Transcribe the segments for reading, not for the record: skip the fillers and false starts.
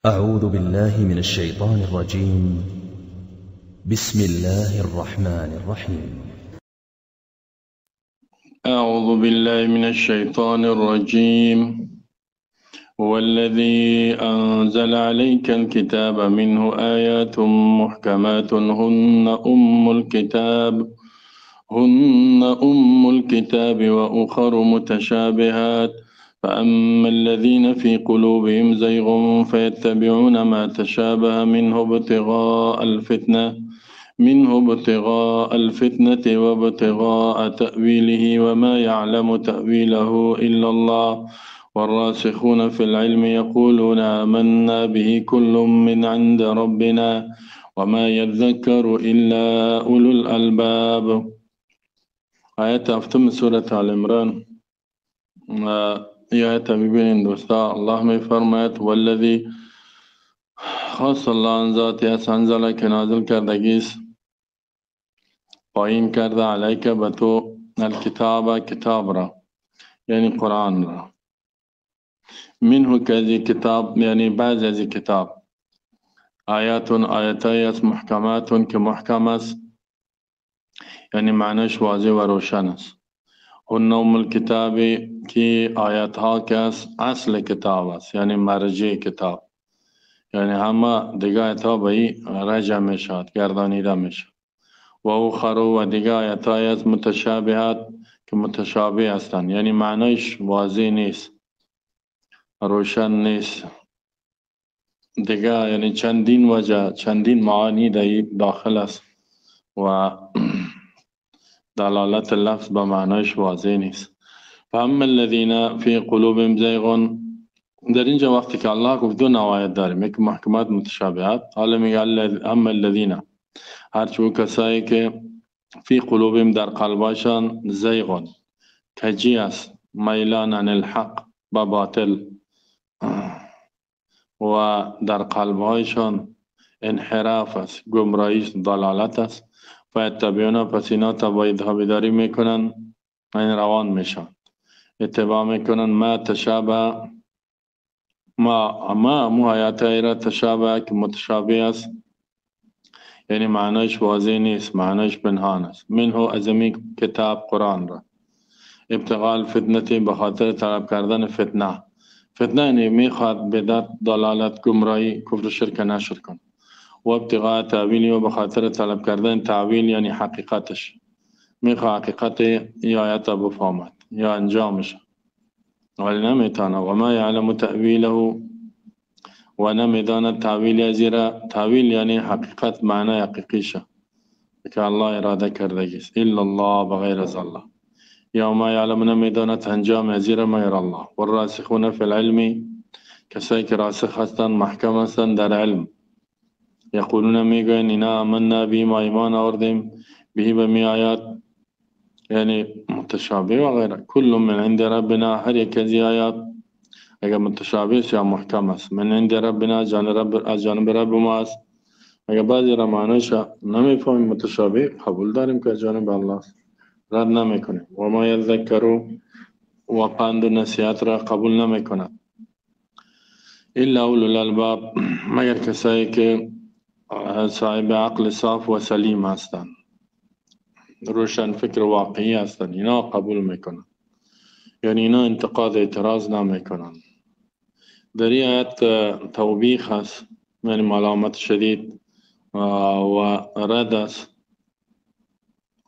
أعوذ بالله من الشيطان الرجيم. بسم الله الرحمن الرحيم. أعوذ بالله من الشيطان الرجيم. هو الذي أنزل عليك الكتاب منه آيات محكمات هن أم الكتاب وأخر متشابهات فأما الذين في قلوبهم زيغ فيتبعون ما تشابه منه ابتغاء الفتنة وابتغاء تأويله وما يعلم تأويله إلا الله والراسخون في العلم يقولون آمنا به كل من عند ربنا وما يذكر إلا أولو الألباب. آیت هفتم سورة آل عمران. یہ آیت ببینین دوستا، اللہ میں فرمایت والذی خاص اللہ ان ذات یس انزل که نازل کردگیست قایم کرده علیک بتو الکتاب کتاب را یعنی قرآن را منه که ازی کتاب یعنی بعض ازی کتاب آیتای است محکمات که محکم است یعنی معنیش واضح و روشن است. هن ام الکتاب کی آیت ها که اصل کتاب است یعنی مرجع کتاب، یعنی همه دیگه آیت ها به رجع می شود، گردانیده می شود. و اخر و دیگه آیت های از متشابهات که متشابه هستند یعنی معنیش واضح نیست، روشن نیست. دیگه یعنی چندین وجه، چندین معانی داخل است و دلالت لفظ به معنیش واضح نیست. فاما الذین فی قلوبهم زیغ، در اینجا وقتی که الله گفت دو نوایت داریم، یک محکمات متشابهات، حالا میگه اما الذین، هرچو کسایی که فی قلوبهم در قلباشان زیغ کجی است، میلان عن الحق با باطل، و در قلبهایشان انحراف است، گمراهی است، ضلالت است. فیتبعون، پس اینا تابعداری میکنن، این روان میشن، اتباع میکنن ما تشابه، ما آیاتای را تشابه که متشابه است یعنی معنیش واضح نیست، معنیش پنهان است. منه ازمی کتاب قرآن را ابتغاء الفتنه، بخاطر طلب کردن فتنه. فتنه یعنی میخواد بدعت، ضلالت، گمراهی، کفر و شرک نشر کن. و ابتغاء تأویلی، و بخاطر طلب کردن تعویل یعنی حقیقتش، میخواد حقیقت ای آیت بفهمد یا انجامش ولی نمیتانه. و ما یعلم تأویله، و نمیداند تعویل ازیرا. تعویل یعنی حقیقت، معنی حقیقیشه که الله اراده کردگیست، الا الله، بغیر از الله. یا ما یعلم، نمیداند انجام ازیرا مگر الله. والراسخون فی العلم، کسایی که راسخ هستند، محکم هستند در علم، یقولون میگوین اینا آمنا به، ما ایمان آوردیم، به به می آیات یعنی متشابه و غیره. کل من عند ربنا، هر یک از آیات اگر متشابه است یا محکم است، من عند ربنا، از جانب رب ما است. اگر بعضی را معنیش نمیفهمیم متشابه، قبول داریم که از جانب الله است، رد نمیکنیم. و ما یذکروا، و پند و نصیحت را قبول نمیکنند، الا اولو الالباب، مگر کسایی که صاحب عقل صاف و سلیم هستند، روشن فکر واقعی هستند، اینا قبول میکنن، یعنی اینا انتقاد اعتراض نمیکنن. در این آیت توبیخ است، یعنی ملامت شدید و رد است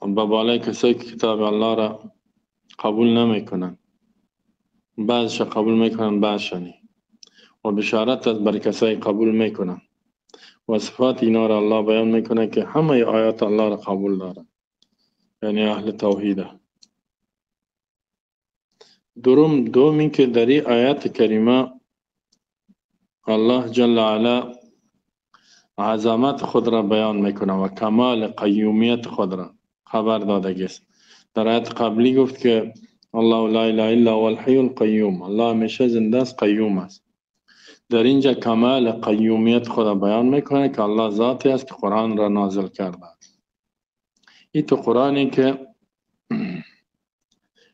به بالای کسایی که کتاب الله را قبول نمیکنن، بعضش قبول میکنن بعضش نی، و بشارت است بر کسایی قبول میکنن. و صفات اینا را الله بیان میکنه که همه آیات الله را قبول دارن، یعنی اهل توحیده. دومی که در این آیات کریمه الله جل وعلا عظمت خود را بیان میکنه و کمال قیومیت خود را خبر داده است. در آیت قبلی گفت که الله لا اله الا هو الحی القیوم، الله همیشه زنده است، قیوم است. در اینجا کمال قیومیت خود را بیان میکنه که الله ذاتی است که قرآن را نازل کرده است. این تو قرآنی که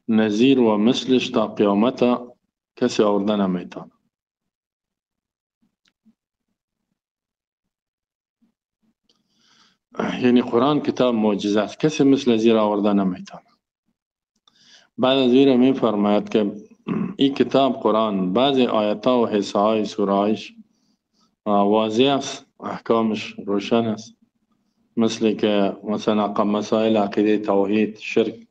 نظیر و مثلش تا قیامت کسی آورده نمیتونه. یعنی قرآن کتاب معجزه است، کسی مثل زیر آورده نمیتونه. بعد از این می فرماید که این کتاب قرآن بعضی آیات و حصه های سورهایش واضح است، احکامش روشن است، مثل که مثلا مسائل عقیده، توحید، شرک،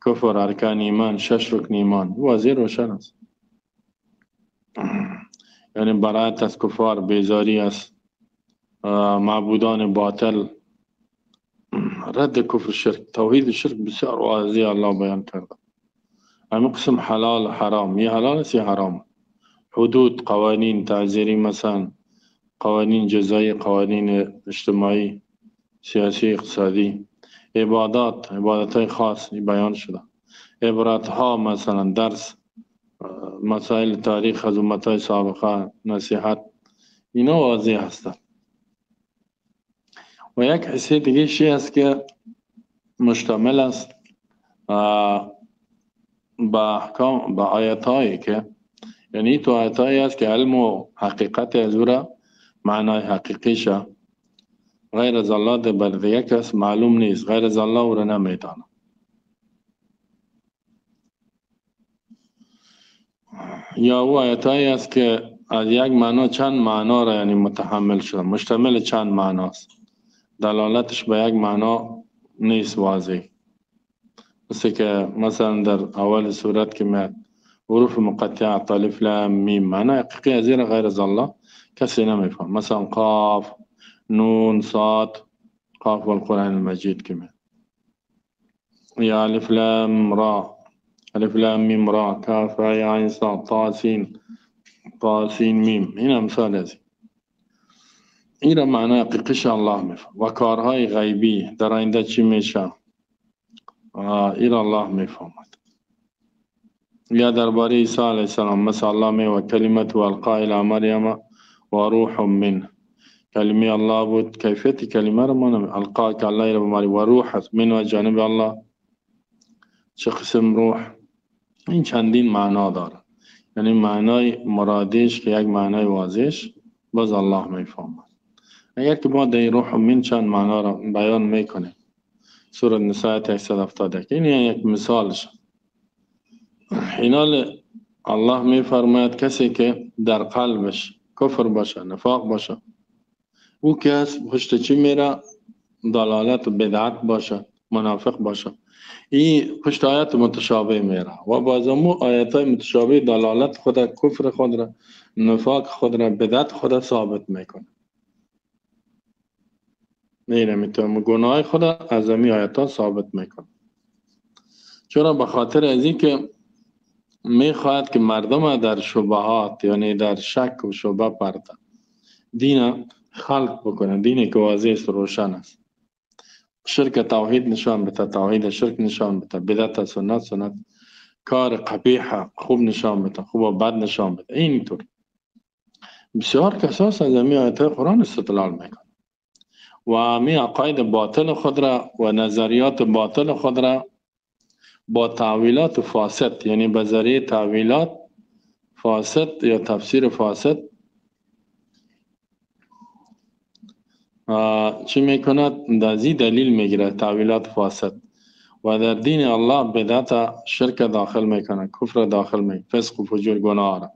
کفر، ارکان ایمان، 6 رکن ایمان واضح روشن است. یعنی برایت از کفار، بیزاری است معبودان باطل، رد کفر، شرک، توحید شرک بسیار واضح الله بیان کرده. همین قسم حلال حرام، یه حلال است یه حرام، حدود، قوانین تعزیری، مثلا قوانین جزایی، قوانین اجتماعی، سیاسی، اقتصادی، عبادات های خاص بیان شده، عبارت ها مثلا درس، مسائل تاریخ از امتهای سابقه، نصیحت، اینا واضح هستند. و یک حصه دیگه چی است که مشتمل است با احکام، با آیات هایی که یعنی تو آیات هایی است که علم و حقیقت از او را معنای حقیقیشه غیر از الله ده بر دیگه کس معلوم نیست، غیر از الله او را نمیدانه. یا او آیات هایی است که از یک معنا چند معنا را یعنی متحمل شده، مشتمل چند معنا است، دلالتش به یک معنا نیست واضح. مثل که مثلا در اول سورت که میاد حروف مقطعه الف لام میم، معنی حقیقی از این غیر از الله کسی نمیفهم. مثلا قاف، نون، صاد، قاف والقرآن المجید که میاد، یا الف لام را، الف لام میم را، کاف یا عین صاد طا سین، طا سین میم، این امثال از این را معنی حقیقیش الله میفهم. و کارهای غیبی در آینده چی میشه این الله میفهمد. یا درباره عیسی علیه السلام مثلا الله می و کلمت و القائل مریم و روح من، کلمه الله بود، کیفیت کلمه را ما القا که الله را بماری، و روح من و جانب الله، چه قسم روح، این چندین معنا داره. یعنی معنای مرادش که یک معنای واضحش باز الله میفهمد. اگر که ما در روح من چند معنا را بیان میکنیم، سوره نساء 170 این یک مثالش. اینال الله می فرماید کسی که در قلبش کفر باشه، نفاق باشه، او کس پشت چی میره؟ ضلالت و بدعت باشه، منافق باشه، این پشت آیات متشابه میره و بازمو آیات متشابه دلالت خود، کفر خود را، نفاق خود را، بدعت خود را ثابت میکنه. میره میتونه گناه خود از این آیات ثابت میکنه. چرا؟ به خاطر از این که میخواهد که مردم در شبهات یعنی در شک و شبه پرده دین خلق بکنه، دینی که واضح است، روشن است. شرک توحید نشان بده، توحید شرک نشان بده، بدعت سنت، سنت کار قبیح خوب نشان بده، خوب و بد نشان بده. اینطور بسیار کساس از همین آیات قرآن استدلال میکنه و همین عقاید باطل خود را و نظریات باطل خود را با تعویلات فاسد، یعنی به ذریعه تعویلات فاسد یا تفسیر فاسد چی میکند؟ دازی دلیل میگیره تعویلات فاسد و در دین الله بدعت شرک داخل میکنه، کفر داخل میکنه، فسق و فجور، گناه را.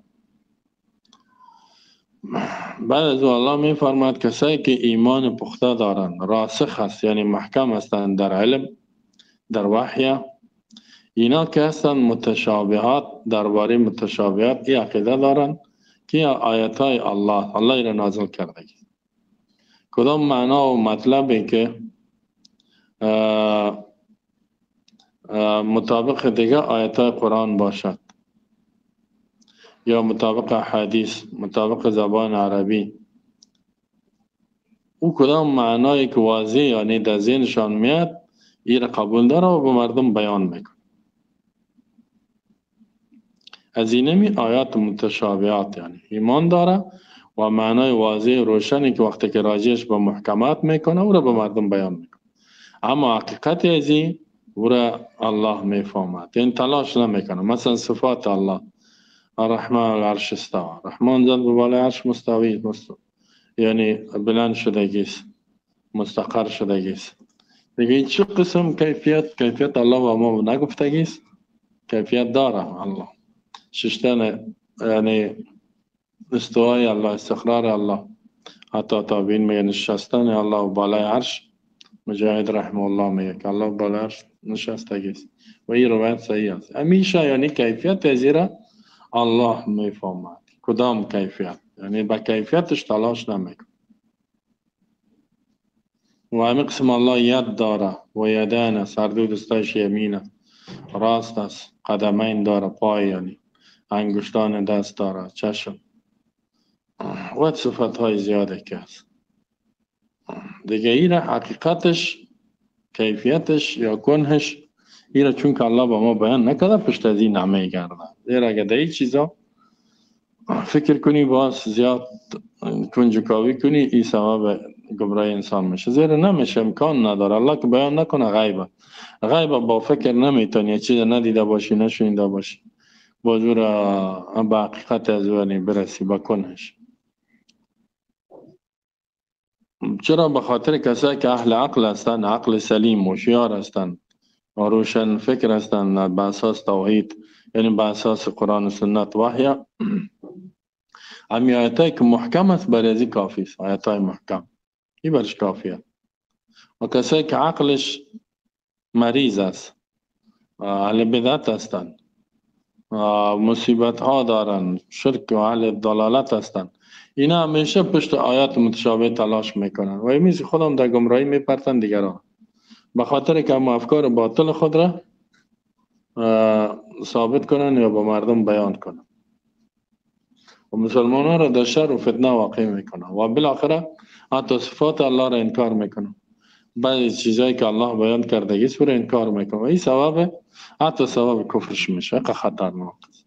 بعد از الله میفرماید کسایی که ایمان پخته دارن، راسخ است یعنی محکم هستند در علم، در وحی، اینا که هستن متشابهات، درباره متشابهات ای عقیده دارن که آیات های الله را نازل کرده، کدام معنا و مطلبی که مطابق دیگه آیات های قرآن باشد یا مطابق حدیث، مطابق زبان عربی، او کدام معنایی که واضح یعنی در ذهنشان میاد این را قبول داره و به مردم بیان میکنه. از اینمی آیات متشابهات یعنی ایمان داره و معنای واضح روشنی که وقتی که راجعش به محکمات میکنه او را به مردم بیان میکنه. اما حقیقت از این او را الله میفهمد، این تلاش نمیکنه. مثلا صفات الله، الرحمن العرش استوى، رحمان زد به بالای عرش مستوی، یعنی بلند شدگی است. مستقر شدگی است. دیگه این چه قسم کیفیت الله با ما نگفتگی است؟ کیفیت داره الله. ششتن یعنی استوای الله، استقرار الله، حتی تابعین میگه نشستن الله بالای عرش. مجاهد رحمه الله میگه که الله بالای عرش نشستگی است و این روایت صحیح است. همیشه یعنی کیفیت زیرا الله میفهمد کدام کیفیت، یعنی با کیفیتش تلاش نمیکن. و همین قسم الله ید داره و یدین است، هر دو دستش یمینه، راست است، قدمین داره، پای یعنی انگشتان دست داره، چشم و صفت های زیاده که هست. دیگه ایره حقیقتش، کیفیتش یا کنهش ایره چون که الله با ما بیان نکده پشت از این نمی گرده. ایره اگه در این چیزا فکر کنی باز زیاد کنجکاوی کنی این سبب گمراه انسان میشه. زیرا نمیشه، امکان نداره. الله که بیان نکنه غیبه با فکر نمیتونی یه چیز ندیده باشی نشونیده باشی با زور با حقیقت از ونی برسی با کنهش. چرا؟ به خاطر کسایی که اهل عقل هستند، عقل سلیم هوشیار هستند و روشن فکر هستند به اساس توحید، یعنی به اساس قرآن و سنت وحی. امی آیتایی که محکم است برای ازی کافی است. آیتای محکم این برش کافیه. و کسایی که عقلش مریض است، اهل بدعت هستند، مصیبت ها دارن، شرک و اهل ضلالت هستند، اینا همیشه پشت آیات متشابه تلاش میکنن و ایمیز خودم در گمراهی میپرتن دیگران، به خاطر که هم افکار باطل خود را ثابت کنن یا با مردم بیان کنن و مسلمان ها را در شر و فتنه واقع میکنن و بالاخره حتی صفات الله را انکار میکنن. بعضی چیزایی که الله بیان کردگی است را انکار میکنن و این سبب حتی سبب کفرش میشه. خطرناک است.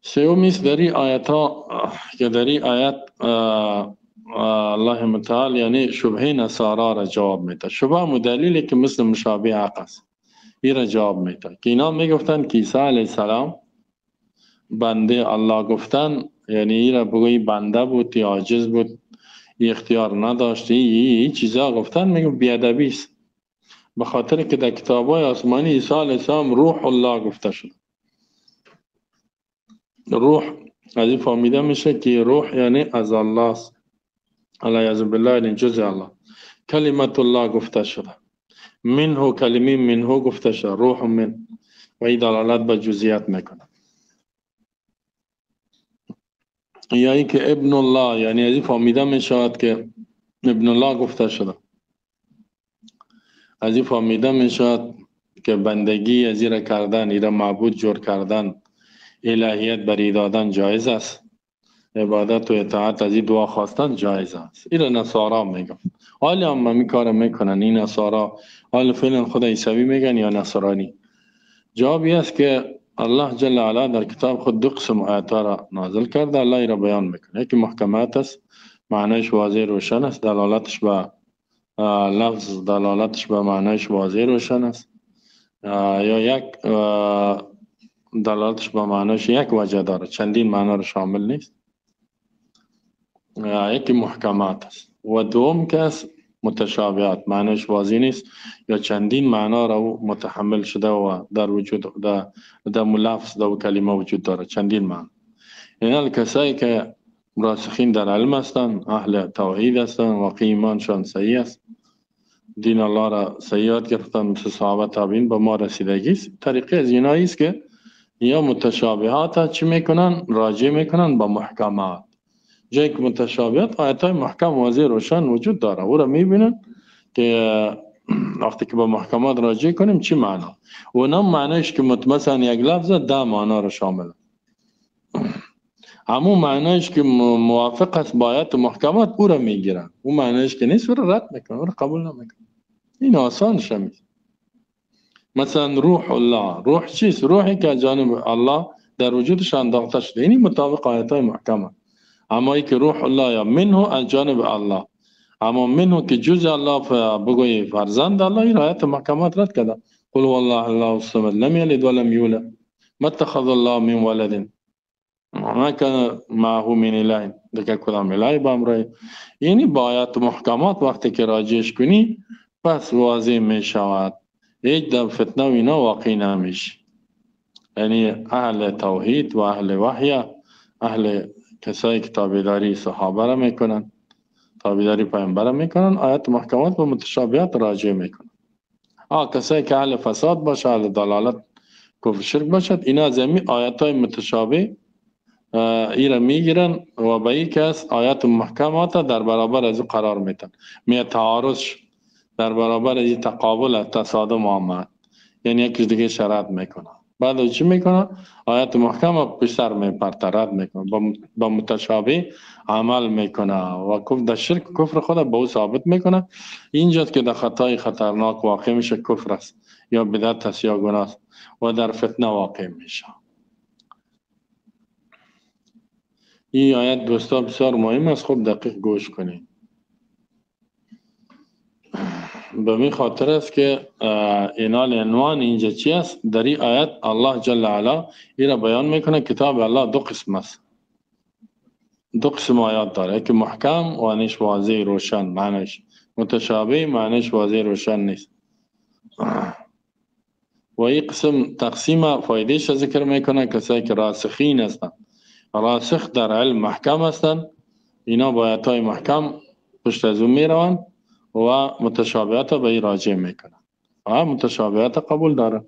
سومیست در این آیت ها که در این آیت الله متعال یعنی شبهه نصارا را جواب میده. شبه مدلیلی که مثل مشابه حق است این را جواب میده که اینا میگفتن که عیسی علیه السلام بنده الله گفتن، یعنی این را بگوی بنده بود یا عاجز بود، اختیار نداشت، این چیزا گفتن. میگم بیادبی است، به خاطر که در کتابای آسمانی عیسی علیه السلام روح الله گفته شد. روح از این فهمیده میشه که روح یعنی از الله است، علیه بالله یعنی جز الله. کلمت الله گفته شده، منه کلمه منه گفته شده، روح من، و این دلالت به جزئیات میکنه. یا ای که ابن الله یعنی از این فهمیده میشود که ابن الله گفته شده. از این فهمیده میشود که بندگی از این کردن، این معبود جور کردن، الهیت بری دادن جایز است، عبادت و اطاعت از این دعا خواستن جایز است. این نصارا میگن. حالی هم می کار میکنن این نصارا. حال فعلا خود عیسوی میگن یا نصرانی. جوابی است که الله جل علا در کتاب خود دو قسم آیات را نازل کرده. الله ای را بیان میکنه. یکی محکمات است، معنیش واضح روشن است، دلالتش به لفظ، دلالتش به معنیش واضح روشن است. یا یک دلالتش به معنیش یک وجه داره، چندین معنی را شامل نیست. یکی محکمات است و دوم که است متشابهات، معنیش واضح نیست یا چندین معنا را متحمل شده و در وجود در لفظ در کلمه وجود داره، چندین معنا. این کسایی که راسخین در علم هستند، اهل توحید هستند، واقعی ایمانشان صحیح است، دین الله را صحیح یاد گرفتن، مثل صحابه تابعین به ما رسیدگی است. طریقه از اینایی است که یا متشابهات چی میکنن؟ راجع میکنن با محکمات. جایی که متشابهات آیت‌های محکم واضح روشن وجود داره، او را میبینن که وقتی که با محکمات راجع کنیم چی معنا. اونا معنیش که مثلا یک لفظ 10 معنا را شامل، همون معنیش که موافق است با آیات محکمات او را میگیرن، اون معنیش که نیست او را رد میکنن، او را قبول نمیکنن. این آسان شمیز. مثلا روح الله، روح چیست؟ روحی که جانب الله در وجودش انداخته شده، یعنی مطابق آیات‌های محکمه. اما ای که روح الله یا منه از جانب الله، اما منه که جز الله بگوی فرزند الله، این آیات محکمات رد کرده. قل والله الله الصمد لم یلد ولم یولد ما اتخذ الله من ولد. ما کان معه من اله، دیگه کدام الهی با امره. یعنی با آیات محکمات وقتی که راجعش کنی پس واضح می شود، هیچ در فتنه و اینا واقع نمیشه. یعنی اهل توحید و اهل وحی، اهل کسایی که تابعداری صحابه را میکنن، تابعداری پیامبر را میکنن، آیات محکمات و متشابهات راجع میکنن. کسایی که اهل فساد باشه، اهل ضلالت کفر شرک باشد، اینا از این آیات های متشابه ایرا میگیرن و به این کس آیات محکمات در برابر از قرار میتن، می تعارض در برابر از تقابل تصادم آمد، یعنی یکی دیگه شرط میکنه، بعد چی میکنه؟ آیات محکمه پشتر میپرته، رد میکنه، با متشابه عمل میکنه و در شرک کفر خود به او ثابت میکنه. اینجاست که در خطای خطرناک واقع میشه، کفر است یا بدعت است یا گناه است و در فتنه واقع میشه. این آیت دوستا بسیار مهم است، خوب دقیق گوش کنید. به می خاطر است که اینال عنوان اینجا چی است؟ در این آیت الله جل علا ایرا بیان میکنه کتاب الله دو قسم است، دو قسم آیات داره، که محکم معنیش واضح روشن معنیش، متشابه معنیش واضح روشن نیست. و این قسم تقسیم فایدهش ذکر میکنه کسایی که راسخین هستند، راسخ در علم محکم هستند، اینا با آیاتای محکم پشت از اون میروند و متشابهات به این راجع میکنن و متشابهات قبول دارن.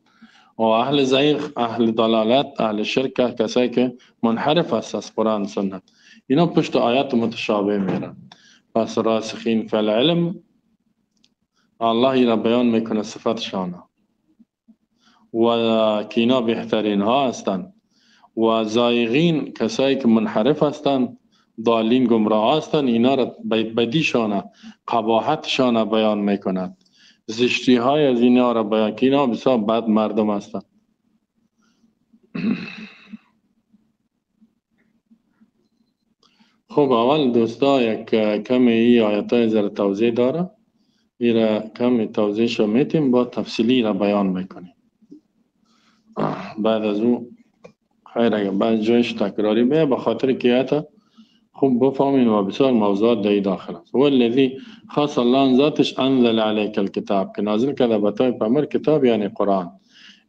و اهل زیغ، اهل ضلالت، اهل شرک، کسایی که منحرف است از قرآن سنت، اینا پشت آیات متشابه میرن. پس راسخین فی العلم الله اینا بیان میکنه صفتشان و که اینا بهترین ها هستند، و زایغین کسایی که منحرف هستند، ضالین گمراه هستند، اینا را بدیشان، قباحتشان بیان میکند، زشتی های از اینا را بیان، که اینا بسیار بد مردم هستند. خب اول دوستا یک کمی ای آیت های زر توضیح داره، ای را کمی توضیح شو میتیم با تفصیلی را بیان میکنیم. بعد از اون خیر اگر بعد جایش تکراری به خاطر که آیت خوب بفهمین و بسیار موضوعات در داخل است. هو الذی خاص الله ذاتش انزل علیک الکتاب، که نازل کرده بتای پیامبر کتاب یعنی قرآن.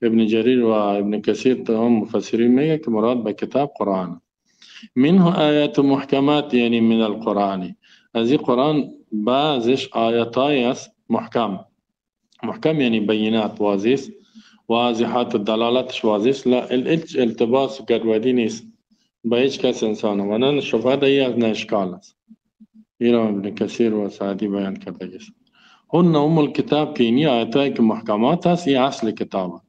ابن جریر و ابن کثیر هم مفسرین میگه که مراد به کتاب قرآن. منه آیات محکمات یعنی من القرآن، از این قرآن بعضش آیاتای است محکم، محکم یعنی بینات واضح، واضحات دلالتش واضح، لا التباس و گدودی نیست با هیچ کس انسان و نه شبهه دهی از نه اشکال است. ایران ابن کثیر و سعدی بیان کرده است. هن الکتاب که اینی آیاتایی که محکمات است، این اصل کتاب است،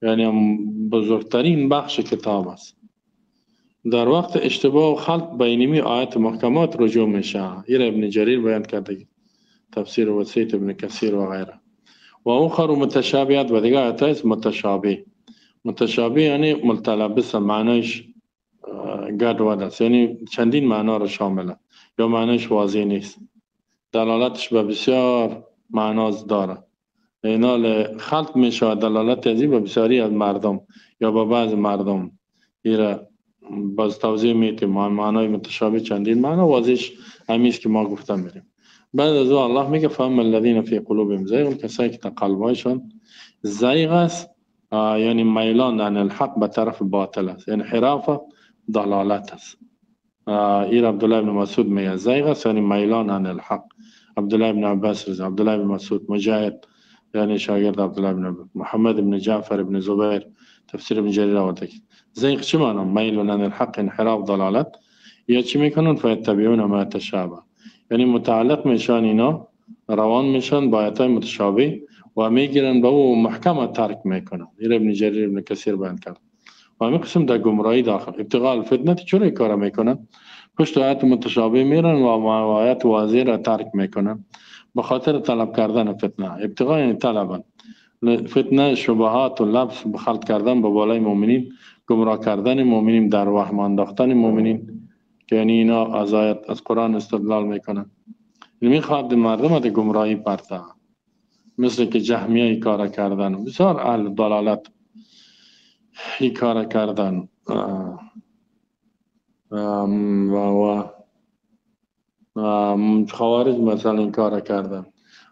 یعنی بزرگترین بخش کتاب است. در وقت اشتباه و خلط بینیمی آیات محکمات رجوع میشه. ایران ابن جریر بیان کرده، تفسیر وسیط ابن کثیر و غیره. و اخر متشابهات و دیگه آیات است متشابه. متشابه یعنی ملتلبس، معنیش گدود است، یعنی چندین معنا را شامله یا معنیش واضح نیست، دلالتش به بسیار معناز داره، اینا خلط میشه دلالت ازی به بسیاری از مردم یا به بعض مردم. ایره باز توضیح میتیم معنای متشابه چندین معنا، واضحش همیست که ما گفتم میریم. بعد از او الله میگه فهم الذین فی قلوبهم زیغ، کسایی که قلبایشان زیغ است، یعنی میلان عن الحق به طرف باطل است، یعنی انحراف ضلالت است. ایر عبدالله بن مسعود میگه زیغ است یعنی میلان عن الحق. عبدالله بن عباس رضی، عبدالله بن مسعود، مجاهد یعنی شاگرد عبدالله بن عباس، محمد بن جعفر بن زبیر، تفسیر ابن جریر آورده. زیغ چی معنی؟ میلان عن الحق، انحراف ضلالت. یا چی میکنن؟ فیتبعون ما تشابه، یعنی متعلق میشن اینا، روان میشن با آیات متشابه و میگیرن به او محکم ترک میکنن. این ابن جریر ابن کثیر بیان کرد. و همین قسم در گمراهی داخل ابتغاء الفتنه چرا کار میکنن؟ پشت آیات متشابه میرن و آیات واضح را ترک میکنن به خاطر طلب کردن فتنه. ابتغاء یعنی طلبن فتنه، شبهات و لبس بخلط کردن به بالای مؤمنین، گمراه کردن مؤمنین، در وهم انداختن مؤمنین، که یعنی اینا از آیات از قرآن استدلال میکنن. میخواد مردم در گمراهی پرته، مثل که جهمیه ای کار کردن، بسیار اهل ضلالت ای کار کردن. و خوارج مثلا این کار کردن،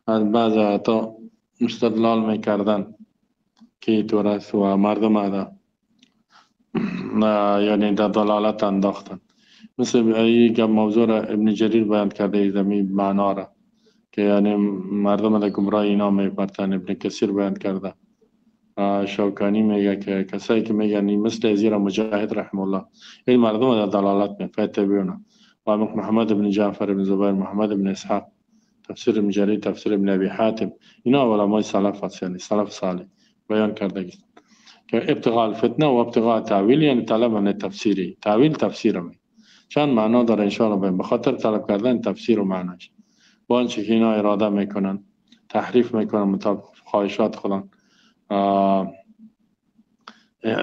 از بعض آیاتا استدلال میکردن که اینطور است و مردم را یعنی در دلالت انداختن. مثل این موضوع را ابن جریر بیان کرده زمین معنا را که یعنی مردم را گمراه اینا میبرتن. ابن کثیر بیان کرده. شوکانی میگه که کسایی که میگن مثل ازیر مجاهد رحم الله این مردم را دلالت میفتبیونه. و محمد ابن جعفر ابن زبیر، محمد ابن اسحاق، تفسیر ابن جریر، تفسیر ابن ابی حاتم، اینا علمای سلف است، یعنی سلف صالح بیان کرده که ابتغاء الفتنه و ابتغاء تعویل، یعنی طلب ان تفسیری، تعویل تفسیر می چند معنا داره ان شاء الله، به خاطر طلب کردن تفسیر و معناش با آنچه که اینا اراده میکنن تحریف میکنن مطابق خواهشات خودن.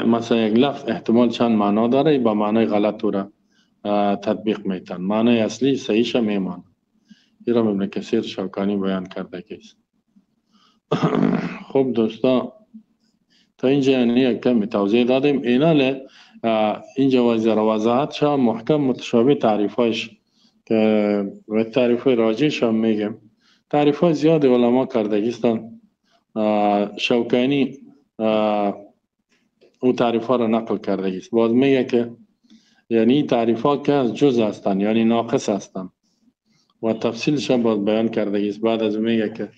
مثلا یک لفظ احتمال چند معنا داره، با معنای غلط را تطبیق میتن، معنای اصلی صحیحش میمان. این را ابن کثیر شوکانی بیان کرده که خب دوستا تا اینجا یعنی یک کمی توضیح دادیم. ایناله اینجا وضاحت شد محکم متشابه تعریفایش که و تعریف راجعش هم میگم. تعریفای زیاد علما کردگیستان. شوکانی او تعریف ها را نقل کردگیست. باز میگه که یعنی تعریف ها که از جز هستن، یعنی ناقص هستن و تفصیلش هم باز بیان کردگیست. بعد از میگه که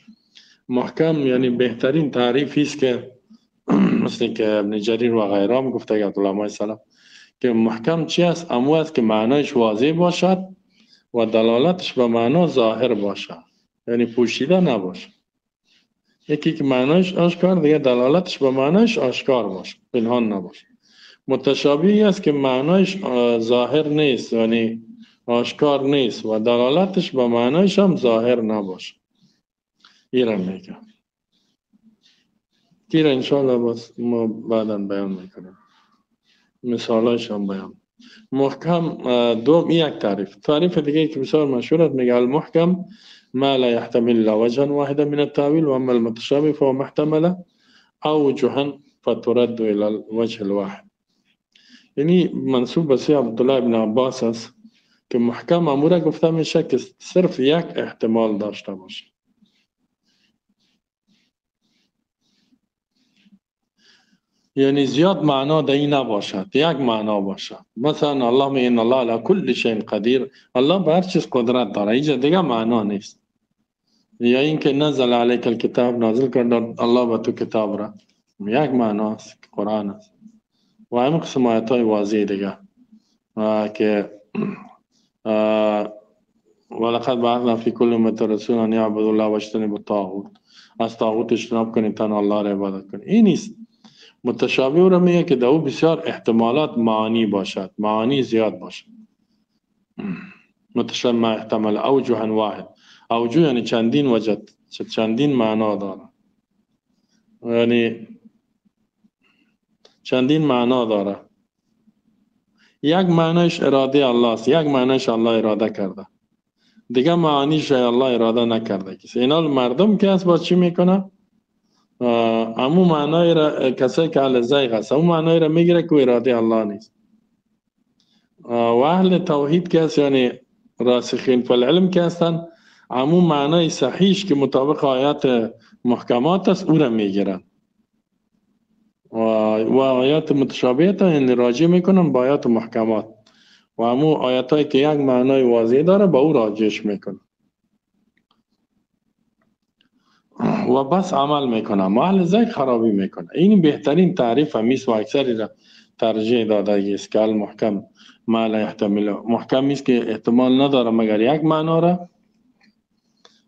محکم یعنی بهترین تعریفی است که مثل که ابن جریر و غیره هم گفته که علمای سلف که محکم چی است؟ امو است که معنایش واضح باشد و دلالتش به معنا ظاهر باشد، یعنی پوشیده نباشه. یکی که معنایش آشکار، دیگه دلالتش به معنایش آشکار باشه، پنهان نباشه. متشابهی است که معنایش ظاهر نیست، یعنی آشکار نیست و دلالتش به معنایش هم ظاهر نباشه. ایران میگه تیر انشاءالله باز ما بعدا بیان میکنیم، مثالاش هم بیان. محکم دوم یک تعریف دیگه که بسیار مشهور است، میگه المحکم ما لا يحتمل الا وجها واحدا من التاويل واما المتشابه فهو محتمل اوجها فترد الى الوجه الواحد. یعنی منسوب به سوی عبدالله ابن عباس است که محکم امور گفته میشه که صرف یک احتمال داشته باشه، یعنی زیاد معنا در این نباشد، یک معنا باشد. مثلا الله میگه ان الله علی کل شیء قدیر، الله به هر چیز قدرت داره، اینجا دیگه معنا نیست. یا اینکه نزل علیک الکتاب، نازل کرد الله به تو کتاب را، یک معنا است که قرآن است. و همین قسم آیات های واضح دیگه که ولقد بعثنا فی کل امة رسولا ان یعبدوا الله واجتنبوا الطاغوت، از طاغوت اجتناب کنید تنها الله را عبادت کنید. این نیست. متشابه او را میگه که در او بسیار احتمالات معانی باشد، معانی زیاد باشد. متشابه ما احتمال اوجها واحد، اوجه یعنی چندین وجه، چندین معنا داره، یعنی چندین معنا داره. یک معنیش اراده الله است، یک معنیش الله اراده کرده، دیگه معنیش الله اراده نکرده. کسی اینا مردم که است با چی میکنه؟ امو معنای را کسایی که اهل زیغ است امو معنای را میگیره که اراده الله نیست. و اهل توحید که است یعنی راسخین فی العلم که هستن امو معنای صحیحش که مطابق آیات محکمات است او را میگیرن و آیات متشابهات یعنی راجع میکنن با آیات محکمات و امو آیات هایی که یک معنای واضح داره با او راجعش میکنن و بس عمل میکنه. اهل زیغ خرابی میکنه. این بهترین تعریف همیست و اکثری را ترجیح داده است که المحکم ما لا يحتمل، محکم است که احتمال نداره مگر یک معنا را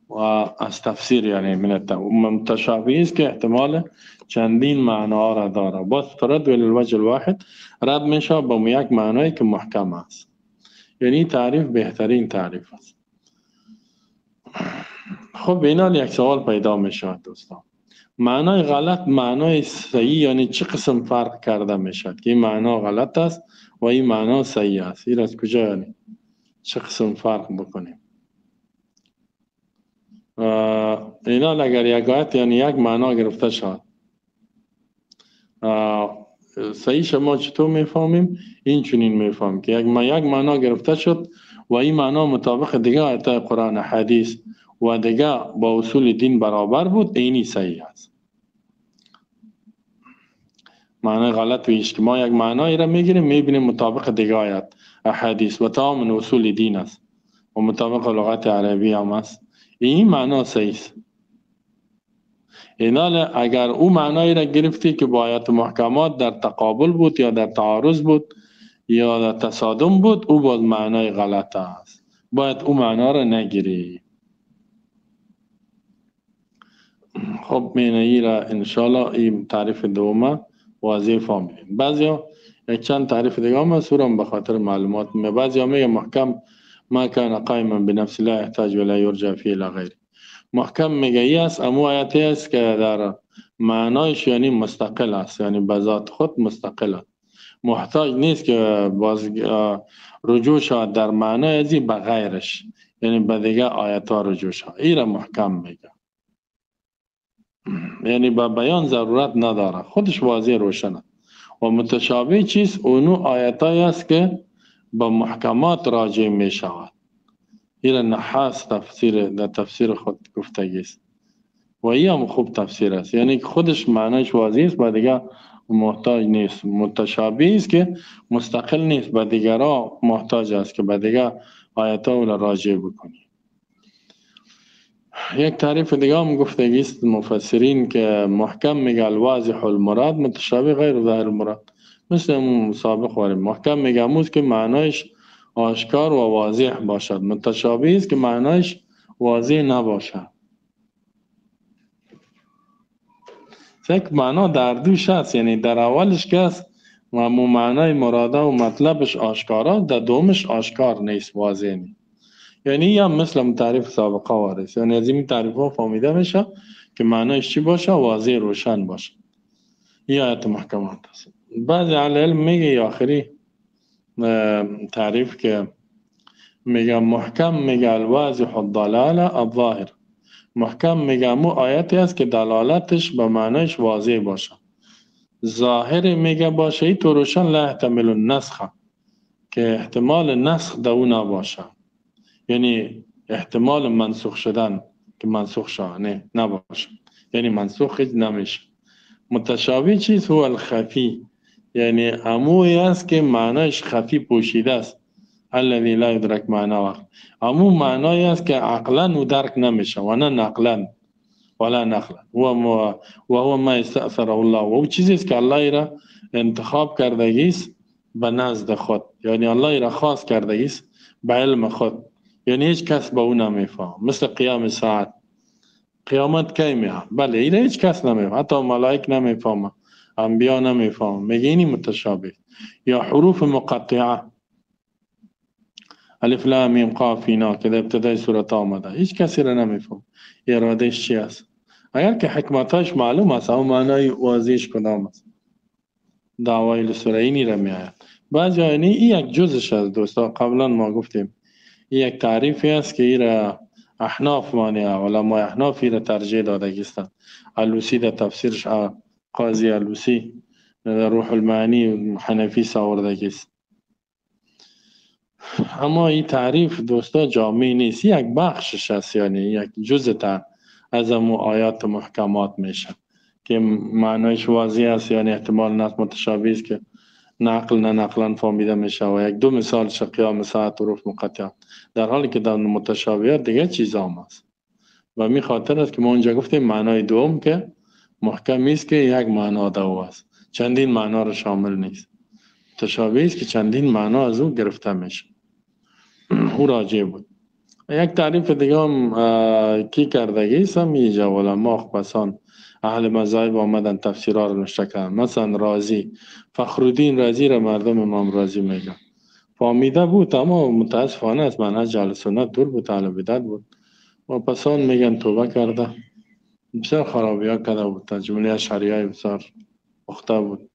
و از تفسیر، یعنی متشابه است که احتمال چندین معنا را داره. باز ترد الوجه الواحد، رد میشه با یک معنایی که محکم است. یعنی تعریف بهترین تعریف است. خب اینال یک سوال پیدا میشه دوستان، معنای غلط معنای صحیح یعنی چه قسم فرق کرده میشد که این معنا غلط است و این معنا صحیح است؟ این از کجا یعنی چه قسم فرق بکنیم؟ اینال اگر یک آیت یعنی یک معنا گرفته شد، صحیح شما چطور میفهمیم؟ این چونین میفهمیم که یک معنا گرفته شد و این معنا مطابق دیگه آیات قرآن حدیث و دیگه با اصول دین برابر بود، اینی صحیح است. معنی غلط ویش که ما یک معنایی را میگیریم میبینیم مطابق دیگه آیات حدیث و تمام اصول دین است و مطابق لغت عربی هم است، این معنا صحیح است. اینال اگر او معنایی را گرفتی که با آیات محکمات در تقابل بود یا در تعارض بود یا در تصادم بود، او باز معنای غلط است، باید او معنا را نگیری. خب معنی را انشالله این تعریف دومه واضح فهمیدیم. بعضیا یک چند تعریف دیگه هم سورم به خاطر معلومات بعضیا میگه محکم ما کان قائما بنفس لا يحتاج ولا يرجع فيه الى غيره. محکم میگه ای است، امو آیتی است که در معنایش یعنی مستقل است، یعنی به ذات خود مستقل است، محتاج نیست که باز رجوع شود در معنای ازی به غیرش، یعنی به دیگه آیت ها رجوع شود. این را محکم میگه، یعنی به بیان ضرورت نداره، خودش واضح روشنه. و متشابه چیز اونو آیت هایی است که به محکمات راجع می شود. این نحاس در تفسیر خود گفتگی است و این هم خوب تفسیر است، یعنی خودش معنیش واضح است، به دیگه محتاج نیست. متشابه است که مستقل نیست، به دیگران محتاج است که به دیگه آیت ها راجع بکنی. یک تعریف دیگه هم گفتگی است مفسرین که محکم میگه الواضح المراد، متشابه غیر ظاهر المراد. مثل سابق واریم محکم میگه اموز که معنیش آشکار و واضح باشد، متشابه است که معنیش واضح نباشد. یک معنا در دوش هست، یعنی در اولش که است و معنی مراده و مطلبش آشکارا، در دومش آشکار نیست، واضح نیست. یعنی هم مثل تعریف سابقه وارد، یعنی از این تعریف ها فهمیده میشه که معنیش چی باشه، واضح روشن باشه. این آیت محکمات است. بعضی اهل علم میگه آخری تعریف که میگه محکم میگه الواضح الدلاله الظاهر. محکم میگه مو آیتی است که دلالتش به معنیش واضح باشه. ظاهر میگه باشه ای تو روشن لا احتمال النسخ، که احتمال نسخ دو نباشه، یعنی احتمال منسوخ شدن که منسوخ شده نباشه، یعنی منسوخ نمیشه. متشابه چیز هو الخفی، یعنی اموی است که معنیش خفی پوشیده است، الذي لا يدرك معناه، امو معنی است که عقلا و درک نمیشه و نه نقلا ولا نقلا. و هو ما استأثره الله، و او چیزی است که الله را انتخاب کردگی است به نزد خود، یعنی الله را خاص کردگی است به علم خود، یعنی هیچ کس به اون نمیفهم. مثل قیام ساعت، قیامت کی میاد؟ بله این هیچ کس نمیفهم، حتی ملائک نمیفهم، انبیا نمیفهم. میگه اینی متشابه. یا حروف مقطعه، الف لام میم قاف اینا که در ابتدای سورت آمده، هیچ کسی را نمیفهم ارادهش چی است. اگر که حکمتاش معلوم است، اما معنای واضحش کدام است، دعوای سوره اینی را میآید. بعضی اینی یک جزش است دوستا، قبلا ما گفتیم یک تعریفی است که این را احناف مانع، علماء احنافی را ترجیح داده گستند. علوسی در تفسیرش، قاضی علوسی در روح المعانی حنفی ساورده گست. اما این تعریف دوستا جامع نیست، یک بخشش است، یعنی یک جزء از امو آیات محکمات میشه که معنیش واضح است، یعنی احتمال نص متشابه است که نقل نه نقلا فهمیده میشه. و یک دو مثال قیام ساعت و حروف مقطعه، در حالی که در متشابهات دیگه چیزا هم است. و می خاطر است که ما اونجا گفتیم معنای دوم که محکم است که یک معنا دو است، چندین معنا را شامل نیست. متشابه است که چندین معنا از او گرفته میشه. او راجع بود. یک تعریف دیگه هم کی کردگی است، میجا علما خبسان اهل مذاهب آمدن تفسیرها رو نشته کردن. مثلا رازی، فخرالدین رازی را مردم امام رازی میگن، فهمیده بود اما متاسفانه از منهج اهل سنت دور بود، اهل بدعت بود و پسان میگن توبه کرده، بسیار خرابی ها کرده بود، جمله اشعریه بسیار پخته بود.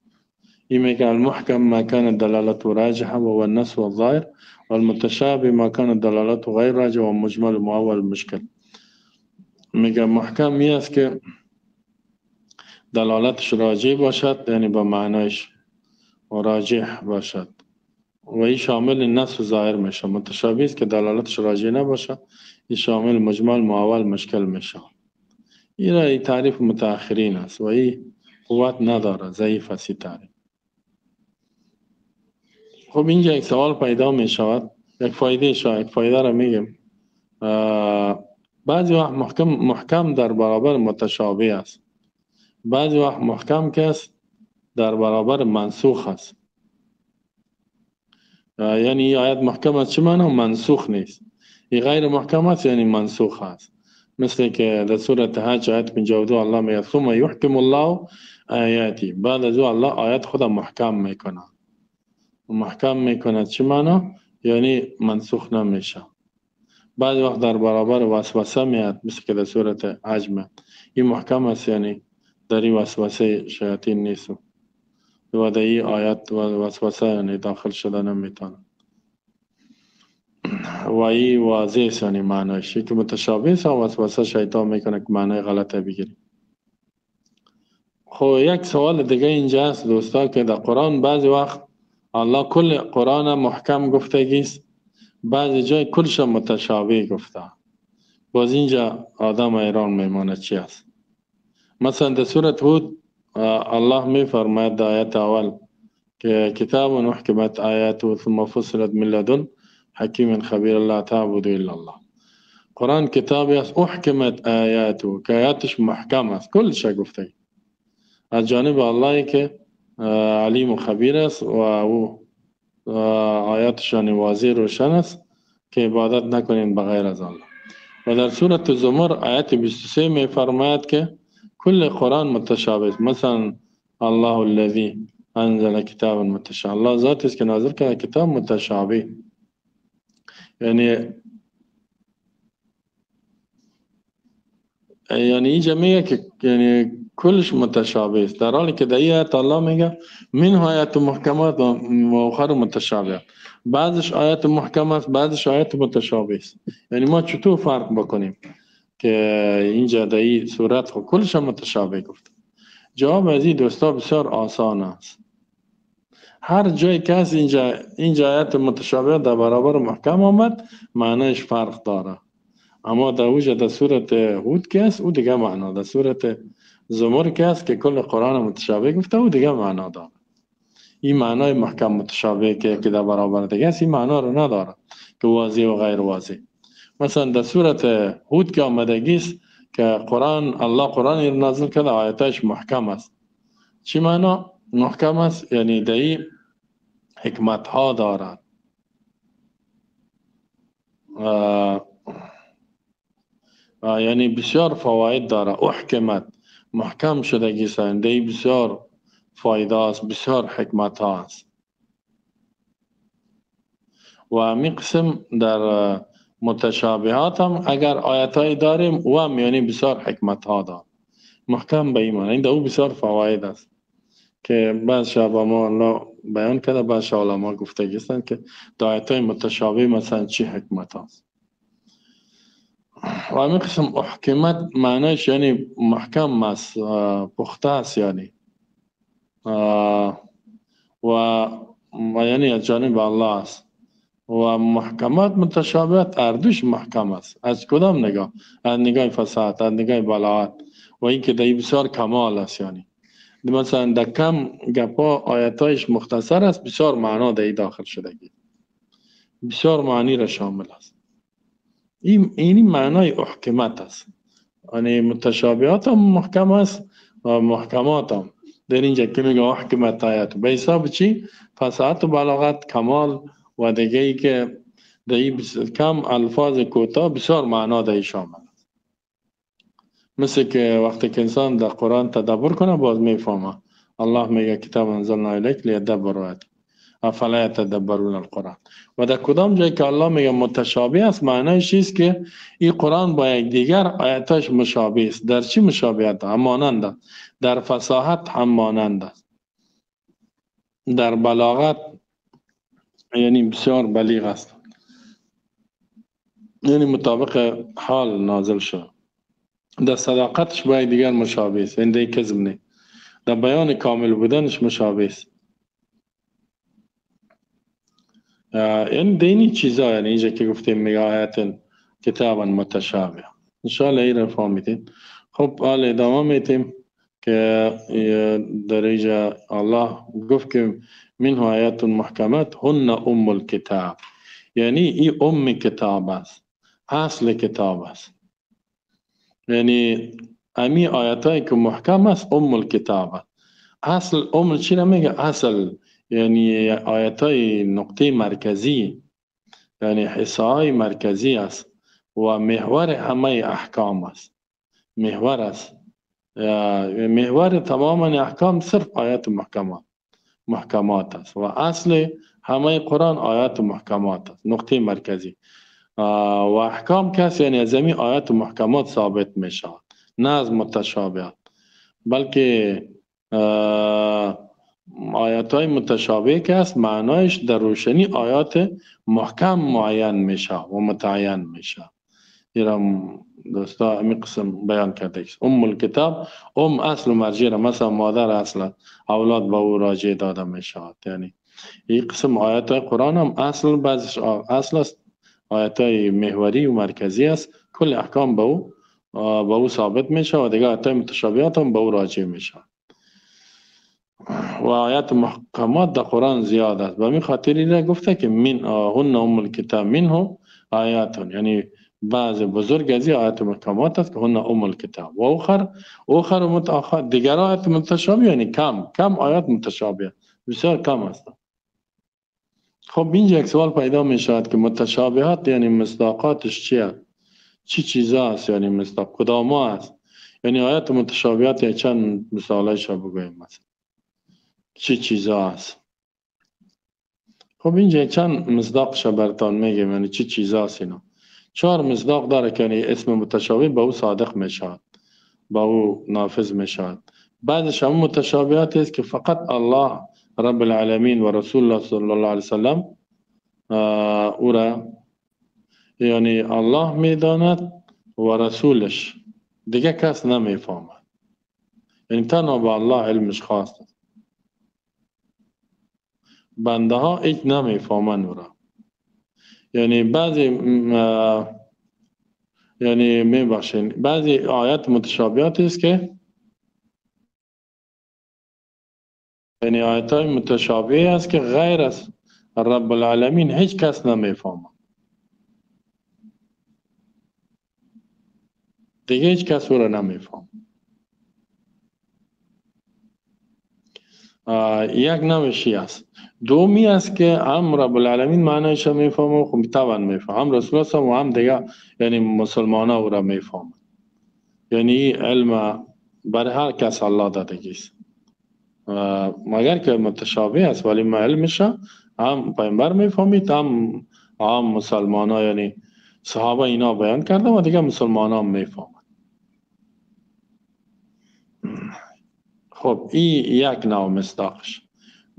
این میگه المحکم ما کان دلالت راجحه و النص والظاهر، والمتشابه ما کان دلالت غیر راجحه و مجمل معول مشکل. میگه محکم می است که دلالتش راجع باشد، یعنی با معنیش و راجح باشد و این شامل نص و ظاهر میشه. متشابه است که دلالتش راجح نباشه، این شامل مجمل معول مشکل میشه. این تعریف متأخرین است و این قوت نداره، ضعیف است این تعریف. خب اینجا یک سوال پیدا می شود، یک فایده را میگم. بعضی وقت محکم در برابر متشابه است، بعضی وقت محکم که است در برابر منسوخ است. یعنی این آیت محکم است چه معنی؟ منسوخ نیست. این غیر محکم است یعنی منسوخ است. مثل که در سورة حج آیت 52 الله میگه ثم یحکم الله آیاتی، بعد از او الله آیت خود محکم میکنه. محکم میکنه چه معنی؟ یعنی منسوخ نمیشه. بعض وقت در برابر وسوسه میاد، مثل که در سورة حج میاد این محکم است یعنی در این وسوسه شیاطین نیست و در این آیت وسوسه یعنی داخل شده نمیتونه و این واضح است یعنی معنیش که متشابه است و وسوسه شیطان میکنه که معنی غلطه بگیری. خب یک سوال دیگه اینجا است دوستا که در قرآن بعضی وقت الله کل قرآن محکم گفتگیست، بعضی جای کلش متشابه گفته. باز اینجا آدم ایران میمانه چی است. مثلا در سورة هود الله می فرماید در آیت اول که کتاب محکمت آیاته ثم فصلت من لدن حکیم خبیر لا تعبدوا الا الله. قرآن کتابی است احکمت آیاته که آیاتش محکم است، کلش گفته از جانب الله که علیم و خبیر است و او آیاتش واضح روشن است که عبادت نکنین بغیر از الله. و در سورة زمر آیت 23 می فرماید که کل قرآن متشابه است. مثلا الله الذی انزل کتاب متشابه، الله ذات است که نازل کرده کتاب متشابه، یعنی اینجا میگه که یعنی کلش متشابه است، در حالی که در این آیت الله میگه منه آیات محکمات و اخر متشابه، بعضش آیت محکم است بعضش آیت متشابه است. یعنی ما چطور فرق بکنیم که اینجا در این صورت خود کلش متشابه گفت؟ جواب از این دوستا بسیار آسان است. هر جای که از اینجا آیت متشابه در برابر محکم آمد معنیش فرق داره، اما در اوجه در سورت هود که است او دیگه معنا، در سورت زمر که است که کل قرآن متشابه گفته او دیگه معنا داره. این معنای محکم متشابه که در برابر دیگه است این معنا رو نداره که واضح و غیر واضح. مثلا در سورت هود که آمدگی است که الله قرآن نازل کرده آیاتش محکم است. چی معنا محکم است؟ یعنی در این حکمت ها دارد، یعنی بسیار فواید داره. احکمت محکم شدگی سنده بسیار فایده است، بسیار حکمت ها است. و همین قسم در متشابهات هم اگر آیت های داریم و هم یعنی بسیار حکمت ها دار. محکم به ایمان این او بسیار فواید است که بعض شبه ما الله بیان کرده، بعض شبه ما گفته گیستن که در آیت های متشابه مثلا چی حکمت هاست. و همین قسم احکمت معنیش یعنی محکم است، پخته است یعنی و یعنی از جانب الله است. و محکمات متشابهات اردوش محکم است. از کدام نگاه؟ از نگاه فصاحت، از نگاه بلاغت و این که در بسیار کمال است. یعنی مثلا در کم گپا آیاتایش مختصر است، بسیار معنا در داخل شدگی، بسیار معنی را شامل است. این معنای احکمت است. یعنی متشابهات هم محکم است و محکمات هم در اینجا که میگه احکمت آیات به حساب چی؟ فصاحت و بلاغت، کمال و دیگه ای که در این کم الفاظ کوتاه بسیار معنا در شامل است. مثل که وقتی که انسان در قرآن تدبر کنه باز میفهمه. الله میگه کتاب انزلنا الیک لیدبروا آیاته افلا یتدبرون القرآن. و در کدام جایی که الله میگه متشابه است معنیش است که این قرآن با یک دیگر آیاتش مشابه است. در چی مشابهت؟ هم مانند است. در فصاحت هم مانند است، در بلاغت یعنی بسیار بلیغ است، یعنی مطابق حال نازل شد. در صداقتش با دیگر مشابه است، یعنی کذب نه. در بیان کامل بودنش مشابه است. این دینی چیزا، یعنی اینجا که گفتیم میگه آیات کتابا متشابه، انشاءالله این رو فهمیدین. خب حال ادامه میتیم که در اینجا الله گفت که منه آیات محکمات هن ام الکتاب، یعنی این ام کتاب است، اصل کتاب است. یعنی امی آیاتایی که محکم است ام الکتاب است. اصل ام چی را میگه؟ اصل یعنی آیاتای نقطه مرکزی، یعنی حصه‌های مرکزی است و محور همه احکام است، محور است، محور تمام احکام صرف آیات محکمات است و اصل همه قرآن آیات محکمات است، نقطه مرکزی. و احکام کسی یعنی از این آیات محکمات ثابت می شود، نه از متشابهات، بلکه آیات های متشابه که است معنایش در روشنی آیات محکم معین میشه و متعین میشه. ایرام دوستا امی قسم بیان کرده است. ام الکتاب، ام اصل و مرجع را، مثلا مادر اصل اولاد به او راجع داده میشه. یعنی این قسم آیات های قرآن هم اصل، بعضش اصل است، آیات های محوری و مرکزی است، کل احکام به او ثابت میشه و دیگه آیات های متشابهات هم به او راجع میشه. و آیات محکمات در قرآن زیاد است، به همین خاطر این گفته که من هن ام الکتاب منه آیات، یعنی بعض بزرگ از آیات محکمات است که هن ام الکتاب و اخر متأخر، دیگر آیات متشابه یعنی کم آیات متشابه بسیار کم است. خب اینجا یک سوال پیدا می شود که متشابهات یعنی مصداقاتش چیه؟ چی چیزا است؟ یعنی مصداق کدام است؟ یعنی آیات متشابهات یا چند مثالش رو بگویم مثلا چی چیزا است؟ خب اینجا چند مصداقش براتون میگم، یعنی چی چیزا است اینا. 4 مصداق داره که یعنی اسم متشابه به او صادق می شود، با او نافذ می شود. بعضش هم متشابهات است که فقط الله رب العالمین و رسول الله صلی الله علیه وسلم او را یعنی الله میداند و رسولش، دیگه کس نمیفهمد، یعنی تنها با الله علمش خاص است، بنده ها هیچ نمیفهمند او را. یعنی بعضی یعنی میبخشین بعضی آیات متشابهات است که یعنی آیات های متشابه است که غیر از رب العالمین هیچ کس نمیفهمد، دیگه هیچ کس او را نمیفهم. یک نوشی است. دومی است که هم رب العالمین معنیش میفهمه و خب طبعا میفهم، هم رسول الله و هم دیگه یعنی مسلمان ها او را میفهم. یعنی علم برای هر کس الله داده است، مگر که متشابه است ولی ما علمش هم پیامبر میفهمید، هم مسلمان ها یعنی صحابه اینا بیان کرده و دیگه مسلمان ها میفهمند. خب این یک نوع مصداقش.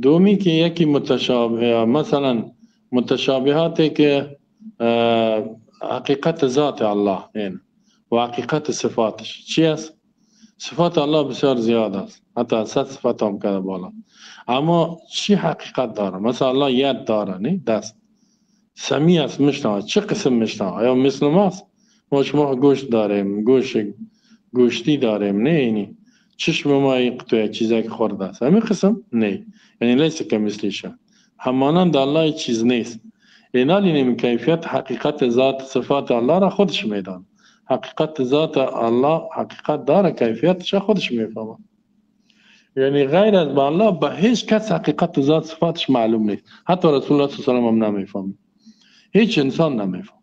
دومی که یکی متشابه، مثلا متشابهاتی که حقیقت ذات الله این و حقیقت صفاتش چی است؟ صفات الله بسیار زیاد است، حتی 100 صفات هم کرده بالا، اما چی حقیقت داره؟ مثلا الله ید داره، نه دست، سمیع است میشنوه، چه قسم میشنوه؟ آیا مثل ماست؟ ما شما گوشت داریم، گوشتی داریم، نه اینی چشم ما یک چیزی که خورده است همین قسم؟ نه، یعنی لیس که مثلیشه، همانند الله چیز نیست. اینا این کیفیت حقیقت ذات صفات الله را خودش میدان. حقیقت ذات الله حقیقت داره، کیفیتش خودش میفهمه، یعنی غیر از با الله به هیچ کس حقیقت ذات صفاتش معلوم نیست، حتی رسول الله صلی الله علیه و آله هم نمیفهمه، هیچ انسان نمیفهمه.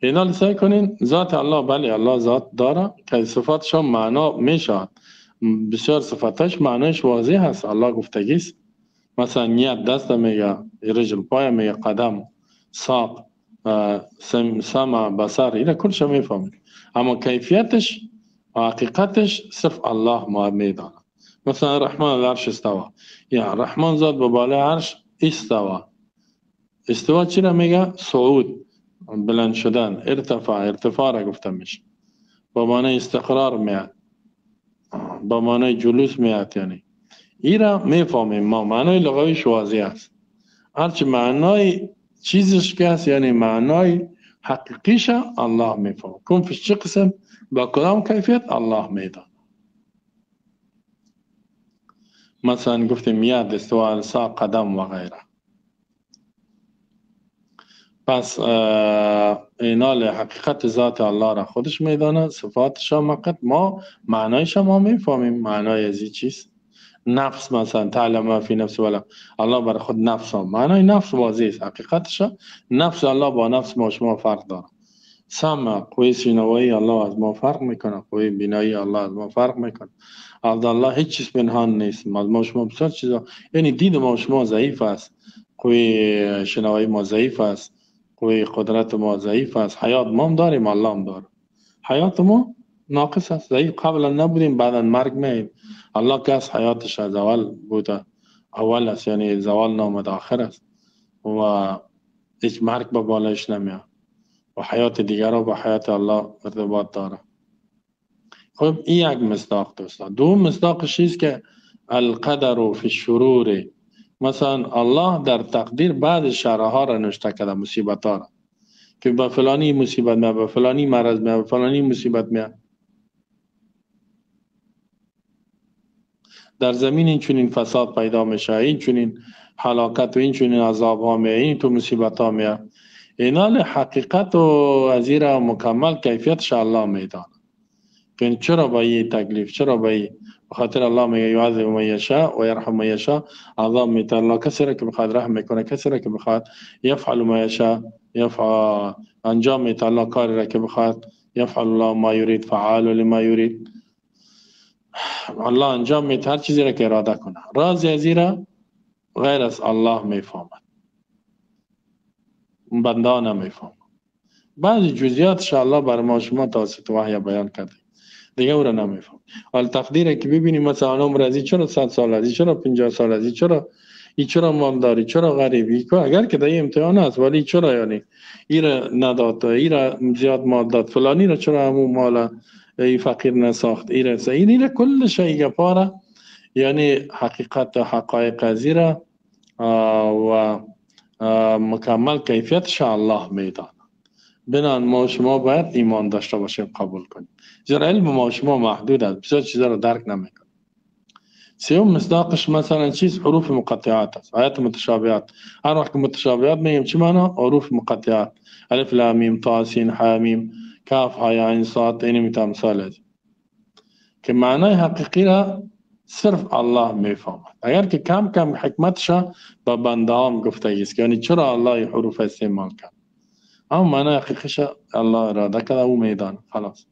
اینا سعی کنین ذات الله، بله الله ذات داره که صفاتش هم معنا میشه، بسیار صفاتش معنیش واضح هست، الله گفتگیست، مثلا نیت دست میگه، رجل پای میگه، قدم، ساق، سمع، بصر، اینا کلش میفهمید، اما کیفیتش و حقیقتش صرف الله ما میداند. مثلا رحمان العرش استوى، یا رحمان ذات به بالای عرش استوى. استوى چی را میگه؟ صعود، بلند شدن، ارتفاع را گفته میشه، با معنی استقرار میاد، با معنی جلوس میاد، یعنی این را میفهمیم ما. معنای لغویش واضح است. هرچی معنای چیزش که است یعنی معنای حقیقیش الله میفهم. کن فیش چه قسم با کدام کیفیت الله میدان. مثلا گفتیم ید، استوا، الساق، قدم و غیره. پس اینال حقیقت ذات الله را خودش میدانه، صفاتش فقط ما معنایش ما میفهمیم. معنای از این چیست؟ نفس مثلا تعلم ما فی نفس ولا الله برای خود نفس هم معنای نفس واضح است. حقیقتش نفس الله با نفس ما شما فرق داره. سمع، قوی شنوایی الله از ما فرق میکنه، قوی بینایی الله از ما فرق میکنه. از الله هیچ چیز پنهان نیست. از ما شما بسیار چیزا، یعنی دید ما شما ضعیف است، قوی شنوایی ما ضعیف است، قوی قدرت ما ضعیف است. حیات ما هم داریم، الله هم داره. حیات ما ناقص است، ضعیف. قبلا نبودیم، بعدا مرگ میاییم. الله که از حیاتش از اول بوده، اول است، یعنی زوال نامد آخر است و هیچ مرگ به بالایش نمیاد و حیات دیگر رو با حیات الله ارتباط داره. خب این یک مصداق دوستان. دوم مصداقش است که القدر فی الشرور، مثلا الله در تقدیر بعض شرها را نوشته کرده، مصیبت ها را که با فلانی مصیبت میاد، با فلانی مرض میاد، با فلانی مصیبت میاد. در زمین این چنین فساد پیدا میشه، این چنین هلاکت و این چنین عذاب ها میاد، این تو مصیبت ها میاد. اینال حقیقت و از این را مکمل کیفیتش الله میدانه که چرا با این تکلیف، چرا با این. بخاطر الله میگه یعذب من یشاء و یرحم من یشاء. عذاب میده الله کسی را که بخواد رحم میکنه، کسی را که بخواد یفعل ما یشاء، یفعل انجام میده الله کاری را که بخواد. یفعل الله ما یرید، فعال لما یرید. الله انجام میده هر چیزی را که اراده کنه. راز از این را غیر از الله میفهمد، بنده ها نمیفهمد. بعضی جزئیاتش الله بر ما شما توسط وحی بیان کرده، دیگه او را نمیفهم. حال تقدیره که ببینیم مثلا عمر ازی چرا 100 سال ازی، چرا 50 سال ازی، چرا ای، چرا مالداری، چرا غریبی، اگر که در امتحان است ولی چرا یعنی ای را نداد، ای را زیاد مال داد، فلانی را چرا همون مال ای فقیر نساخت، ای را ای را کل شیء گپاره. یعنی حقیقت حقایق ازی را و مکمل کیفیتش الله میدان. بنان ما شما باید ایمان داشته باشیم، قبول کنیم. زیرا علم ما شما محدود است، بسیار چیزا رو درک نمیکنیم. سوم مصداقش مثلا چیز حروف مقطعات است، آیات متشابهات. هر وقت متشابهات میگیم چی معنی؟ حروف مقطعات، الف لام میم طا سین ح میم کاف ها یا عین صاد. این مثال است که معنای حقیقی را صرف الله میفهمد. اگر که کم کم حکمتش به بنده ها گفته است، یعنی چرا الله حروف استعمال کرد، اما معنی حقیقیش الله اراده کرده او میدان خلاص.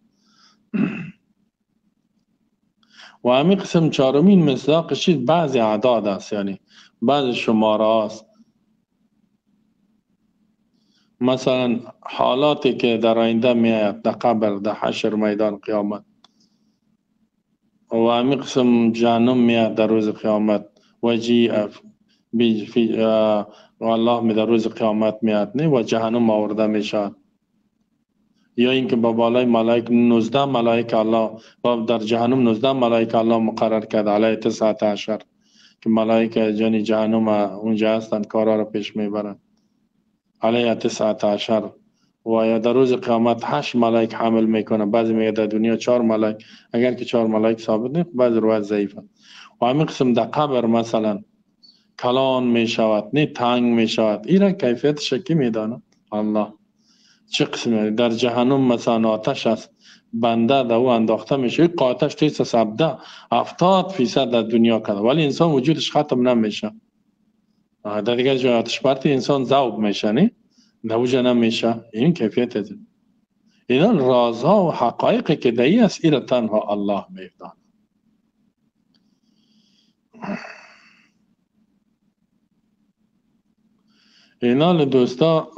و همین قسم چهارمین مصداقش بعضی اعداد است، یعنی بعضی شماره است. مثلا حالاتی که در آینده میآید، در قبر، در حشر، میدان قیامت. و همین قسم جهنم میاد در روز قیامت، وجیء و الله می در روز قیامت میاد نه و جهنم آورده میشد. یا اینکه با بالای ملائک 19 ملائک الله و در جهنم 19 ملائک الله مقرر کرد علیه 19 که ملائک جانی جهنم اونجا هستند، کارا را پیش میبرند علیه 19. و یا در روز قیامت 8 ملائک حمل میکنه. بعضی میگه در دنیا 4 ملائک، اگر که 4 ملائک ثابت نیست، بعضی روایت ضعیفه. و همین قسم در قبر مثلا کلان میشود نه تنگ میشود، این را کیفیت شکی میدانه الله. چه قسمه در جهنم مثلا آتش است، بنده در او انداخته میشه، آتش 70% در دنیا کرده ولی انسان وجودش ختم نمیشه. در دیگه جای آتش پرتی انسان ذوب میشه نه نوجه نمیشه. این کیفیت است. اینا رازها و حقایقی که دایی است، این تنها الله میداند. اینا دوستا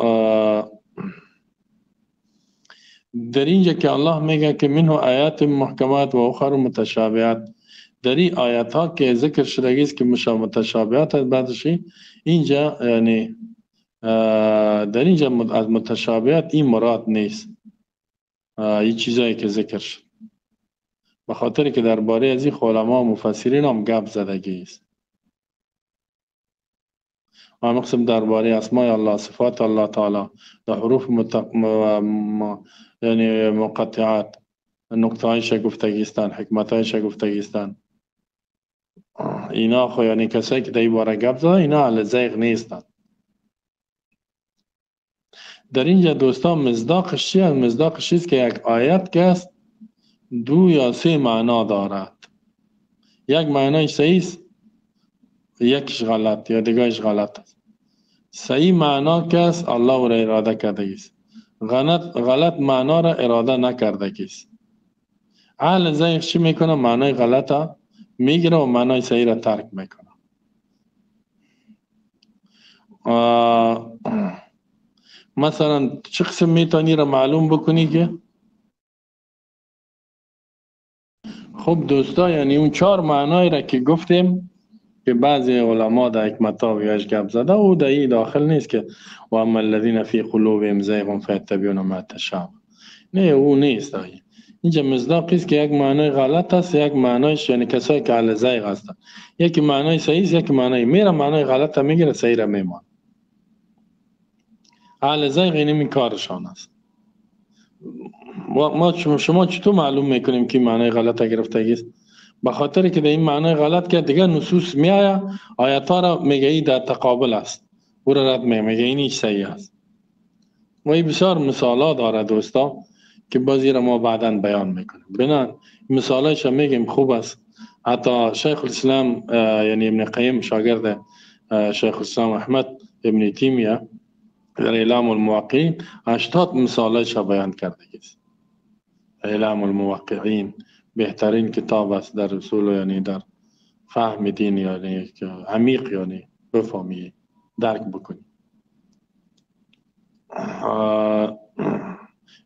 در اینجا که الله میگه که منه آیات محکمات و اخر متشابهات، در این آیات ها که ذکر شده است که متشابهات است، بعدش اینجا یعنی در اینجا از متشابهات این مراد نیست. این چیزایی که ذکر شد به خاطر که درباره از این علما و مفسرین هم گپ زدگی است. و مقسم درباره اسماء الله، صفات الله تعالی، در حروف یعنی مقطعات، نکته هایش گفتگیستن، حکمت هایش گفتگیستن. اینا خو یعنی کسایی که در این باره گپ زدن اینا اهل زیغ نیستن. در اینجا دوستان مصداقش چیه؟ مصداقش چیست که یک آیت که است 2 یا 3 معنا دارد. یک معنایش صحیح است، یکیش غلط یا دیگهش غلط است. صحیح معنا که است الله او را اراده کرده است، غلط معنا را اراده نکرده است. اهل زیغ چی میکنه؟ معنای غلطه میگیره و معنای صحیح را ترک میکنه. مثلا چه قسم میتونی را معلوم بکنی که خب دوستا یعنی اون 4 معنای را که گفتیم که بعضی علما در حکمت‌ها ویش گپ زده او در این داخل نیست که و اما الذین فی قلوبهم زیغ فیتبعون ما تشابه، نه او نیست. اینجا مصداقی است که یک معنای غلط است، یک معنایش یعنی کسایی که اهل زیغ هستن، یکی معنای صحیح است، یکی معنای میره معنای غلط میگیره صحیح را میمان. اهل زیغ این کارشان است. ما شما چطور معلوم میکنیم که معنای غلط گرفتگی است؟ به خاطر که در این معنای غلط که دیگه نصوص میآید آیات ها را میگه ای در تقابل است، او را رد میگه این هیچ صحیح است. و این بسیار مثالات داره دوستا که بازی را ما بعدا بیان میکنیم. بنان مثالایش میگیم خوب است. حتی شیخ الاسلام یعنی ابن قیم شاگرد شیخ الاسلام احمد ابن تیمیه در اعلام الموقعین 80 مثالایش بیان کرده است. اعلام الموقعین بهترین کتاب است در رسول یعنی در فهم دین، یعنی عمیق یعنی بفهمی درک بکنی.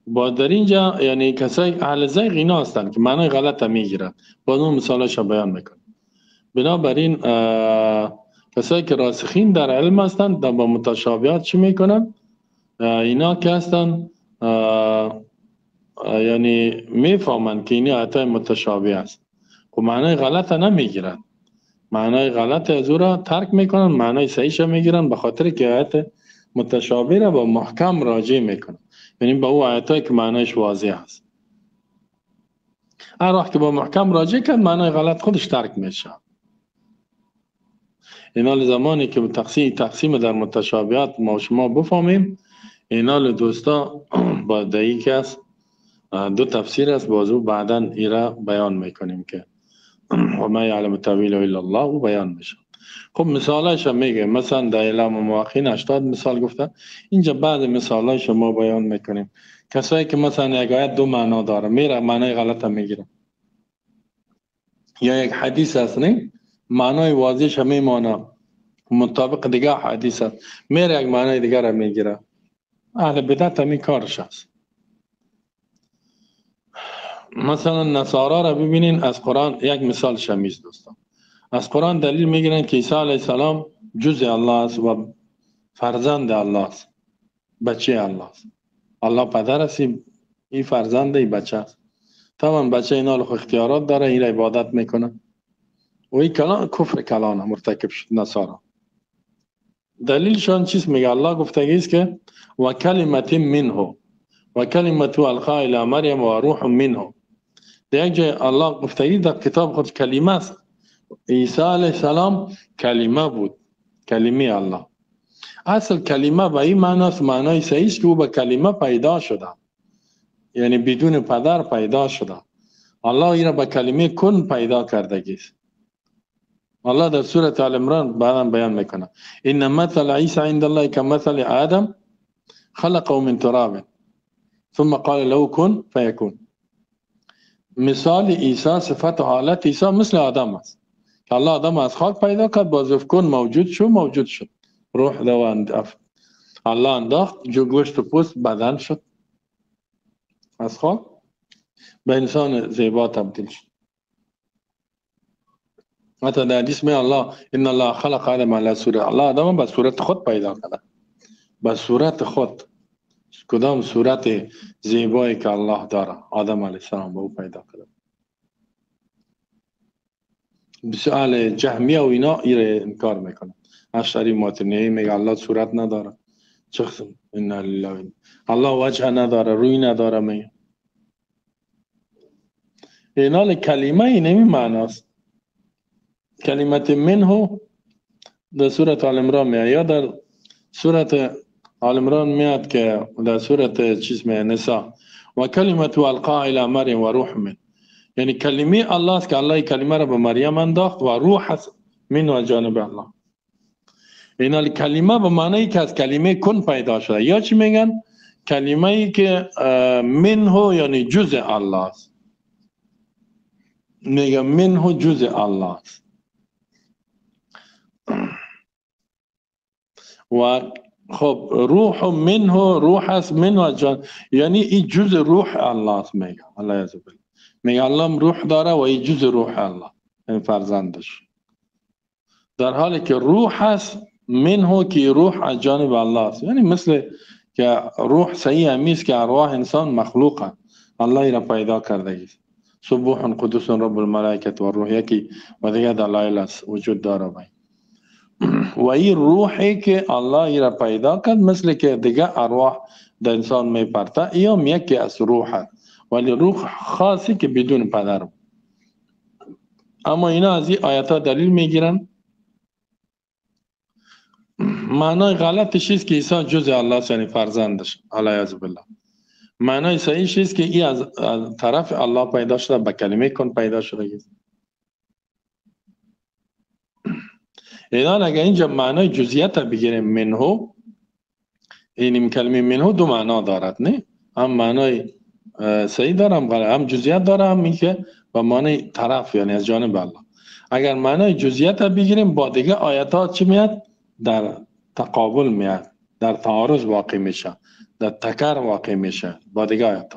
با در اینجا یعنی کسای اهل زیغ اینا هستند که معنای غلط میگیرن، با اون مثالش بیان میکنن. بنابراین کسایی که راسخین در علم هستند با متشابهات چی میکنن؟ اینا که هستن یعنی میفهمن که این آیات متشابه است، خب معنای غلط نمیگیرن، معنای غلط از او را ترک میکنن، معنای صحیحش میگیرن، به خاطر که آیات متشابه را با محکم راجع میکنن، یعنی با او آیاتایی که معنایش واضح است. هر وقت که با محکم راجع کرد معنای غلط خودش ترک میشه. اینا زمانی که تقسیم در متشابهات ما شما بفهمیم، اینا دوستا با دایی که است 2 تفسیر است، بازو بعدا ایرا بیان میکنیم که و ما یعلم تاویله الا الله و بیان میشه. خب مثالایش میگه، مثلا در اعلام الموقعین 80 مثال گفته، اینجا بعد مثالایش ما بیان میکنیم. کسایی که مثلا یک آیت 2 معنا داره میره معنای غلط میگیره، یا یک حدیث است نه معنای واضحش میمانه مطابق دیگه حدیث است میره یک معنای دیگه را میگیره. اهل بدعت همین کارش است. مثلا نصارا را ببینین از قرآن یک مثال شمیز دوستان، از قرآن دلیل میگیرن که عیسی علیه السلام جزء الله است و فرزند الله است، بچه الله است. الله پدر است، این فرزند این بچه است. تمام بچه اینا خو اختیارات داره، این را عبادت میکنه و این کلان کفر کلانه مرتکب شد نصارا. دلیلشان چیست؟ میگه الله گفتگی است که و کلمت منه و کلمت القا الی مریم و روح منه. در یک جای الله گفتگی در کتاب خود کلمه است. عیسی علیه السلام کلمه بود، کلمه الله. اصل کلمه به این معنی است، معنای صحیح است که او به کلمه پیدا شده، یعنی بدون پدر پیدا شده. الله این را به کلمه کن پیدا کرده است. الله در سوره آل عمران بعدا بیان میکنه ان مثل عیسی عند الله کمثل آدم خلقه من تراب ثم قال له کن فیکون. مثال عیسی، صفت و حالت عیسی مثل آدم است که الله آدم از خاک پیدا کرد، باز کن موجود شد، روح دو الله انداخت، جو گوشت و پوست بدن شد، از خاک به انسان زیبا تبدیل شد. حتی در حدیث می الله ان الله خلق آدم علی صورت، الله آدم به صورت خود پیدا کرد، به صورت خود. کدام صورت زیبایی که الله داره آدم علیه السلام به او پیدا کرد. بسؤال جهمیه و اینا ایره انکار میکنه. اشعری ماتنی میگه الله صورت نداره. چه قسم؟ انا لله. الله وجه نداره، روی نداره. میگه اینا کلمه اینمی معناست. کلمت منه در سورت آل عمران میاد یا در سورت آل عمران میاد که در سورت چیز میاد نساء و کلمت القا الی مریم و روح من، یعنی کلمه الله است که الله کلمه را به مریم انداخت و روح است من و جانب الله. اینا کلمه به معنی که از کلمه کن پیدا شده، یا چی میگن کلمه ای که منه یعنی جزء الله است. میگن منه جزء الله است. و خب روح منه، روح است من و جان، یعنی این جزء روح الله است. میگه الله عز وجل میگه الله روح داره و این جزء روح الله، این فرزندش، در حالی که روح است منه که روح از جانب الله است. یعنی مثل که روح صحیح همیست که ارواح انسان مخلوقه، الله ایرا پیدا کرده است. سبوح قدوس رب الملائکه و روح، یکی و دیگه دلایل است وجود داره بای. و این روحی که الله ایرا پیدا کرد مثل که دیگه ارواح در انسان میپرته، یا یکی از روح هست، ولی روح خاصی که بدون پدر. اما اینا از این آیات ها دلیل میگیرن. معنای غلطش است که عیسی جزء الله است، یعنی فرزندش علیه بالله. معنای صحیحش است که این از طرف الله پیدا شده، به کلمه کن پیدا شده است. اینا اگر اینجا معنای جزئیات بگیریم منه، این کلمه منه دو معنا دارد، نه هم معنای صحیح داره هم غلط، هم جزئیات داره هم این که به معنای طرف یعنی از جانب الله. اگر معنای جزئیات بگیریم با دیگه آیات چی میاد؟ در تقابل میاد، در تعارض واقع میشه، در تکرار واقع میشه با دیگه آیات.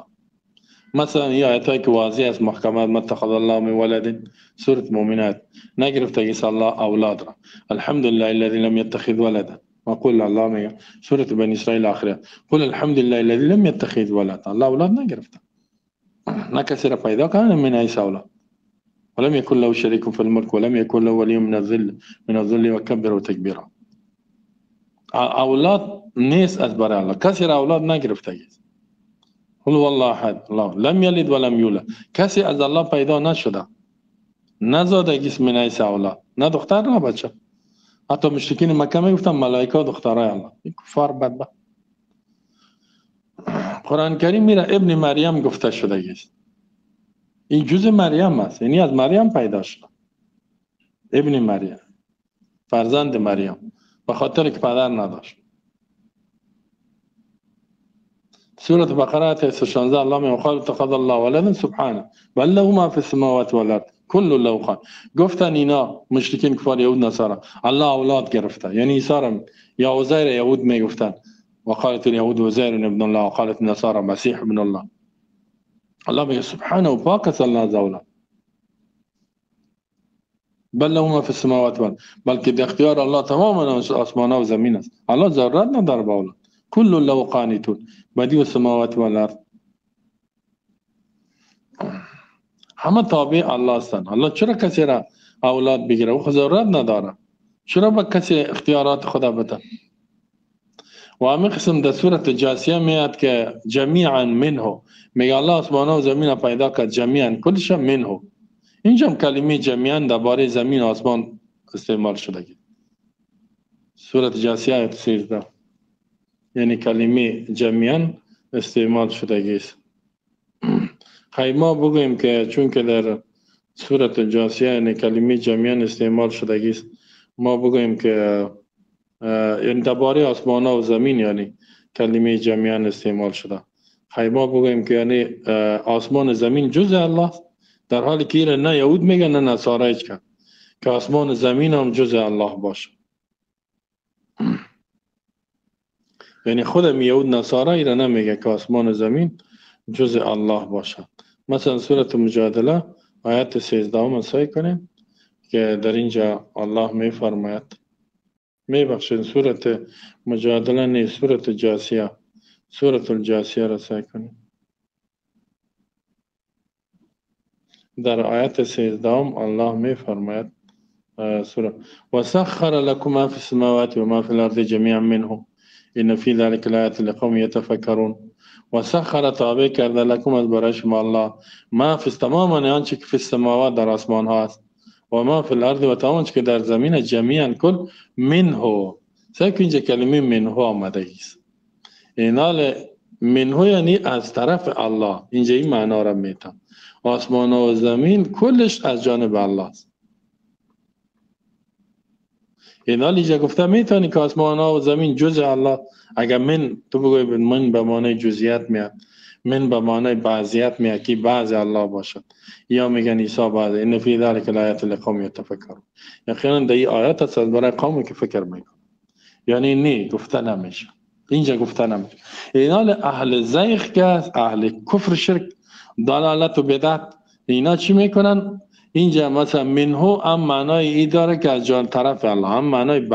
مثلا این آیات که واضح است محکمات متخذ الله من ولد، سورة مؤمنات نگرفته که الله اولاد را، الحمدلله الذي لم يتخذ ولدا، وقل الله میگه سورة بنی اسرائیل آخره قل الحمدلله الذي لم يتخذ ولدا، الله اولاد نگرفته، نه کسی را پیدا کنه من ایسا اولاد، ولم يكن له شريك في الملك ولم يكن له ولي من الذل وكبره تكبيرا. اولاد نیست از برای الله، کسی را اولاد نگرفته است. قل والله احد الله لم یلد ولم یولد، کسی از الله پیدا نشده، نزاده اسم من ایسا اولاد، نه دختر نه بچه. حتی مشرکین مکه میگفتن ملائکه دخترای الله. این کفار بدبخت. قرآن کریم میره ابن مریم گفته شده است، این جزء مریم است، یعنی از مریم پیدا شده. ابن مریم، فرزند مریم، به خاطر که پدر نداشت. سورة بقره آیه 16 الله می قال اتخذ الله ولدا سبحانه بل له ما في السماوات والارض كل له قان. گفتن اینا مشرکین کفار یهود نصارا الله اولاد گرفته، یعنی عیسی را یا عزیر یهود میگفتن، وقالت اليهود عزیر ابن الله وقالت النصارى مسیح ابن الله. الله میگه سبحانه و پاک است الله از اولاد. بل له ما في السماوات والارض، بلکه در اختیار الله تمام آسمان ها و زمین است. الله ضرورت نداره به اولاد. كل له قانتون بدیع السماوات والارض، همه تابع الله هستند. الله چرا کسی را اولاد بگیره؟ او ضرورت نداره، چرا به کسی اختیارات خدا بده؟ و همین قسم در سورة جاسیه میاد که جمیعا منه، میگه الله آسمان و زمین پیدا کرد جمیعا کلش منه. اینجا هم کلمه جمیعا درباره زمین و آسمان استعمال شده. سورة جاسیه آیه 13 یعنی کلمه جمیعا استعمال شده است. خیلی ما بگویم که چون که در سورة جاسیه یعنی کلمه جمیعا استعمال شده است، ما بگویم که یعنی درباره آسمان و زمین یعنی کلمه جمیعا استعمال شده. خیلی ما بگویم که یعنی آسمان و زمین جزء الله است، در حالی که نه یهود میگن نه نصارا هیچ کن که آسمان و زمین هم جزء الله باشه. یعنی خودم یهود نصارا ایرا نمیگه که آسمان و زمین جزء الله باشه. مثلا سورة مجادله آیت 13 سعی کنیم که در اینجا الله میفرماید، میبخشید سورة مجادله نه سورة جاسیه، سورة الجاسیه را سعی کنیم. در آیت 13 الله می فرماید سوره و سخر لكم ما في السماوات وما في الارض جميعا منه ان في ذلك لآیات لقوم يتفکرون و سخر تابع کرده لكم از برای شما الله ما فی تمام آنچه که فی السماوات در آسمان ها است و ما فی الارض و تمام آنچه که در زمین جمیعا کل منه. سعی اینجا کلمه منه آمده است. اینال منه یعنی از طرف الله. اینجا این معنا را میتم. آسمان و زمین کلش از جانب الله است. اینال اینجا گفته میتونی که آسمان و زمین جزء الله. اگر من تو بگوی من به معنی جزئیات میاد، من به معنی بعضیت میاد که بعض الله باشد، یا میگن عیسی بعض. ان فی ذلک لآیات لقوم یتفکرون. یقینا در این آیات است برای قومی که فکر میکنن. یعنی نه گفته نمیشه. اینجا گفته نمیشه. اینال اهل زیغ که اهل کفر شرک ضلالت و بدعت اینا چی میکنن؟ اینجا مثلا منهو هم معنای ای داره که از جان طرف الله، هم معنای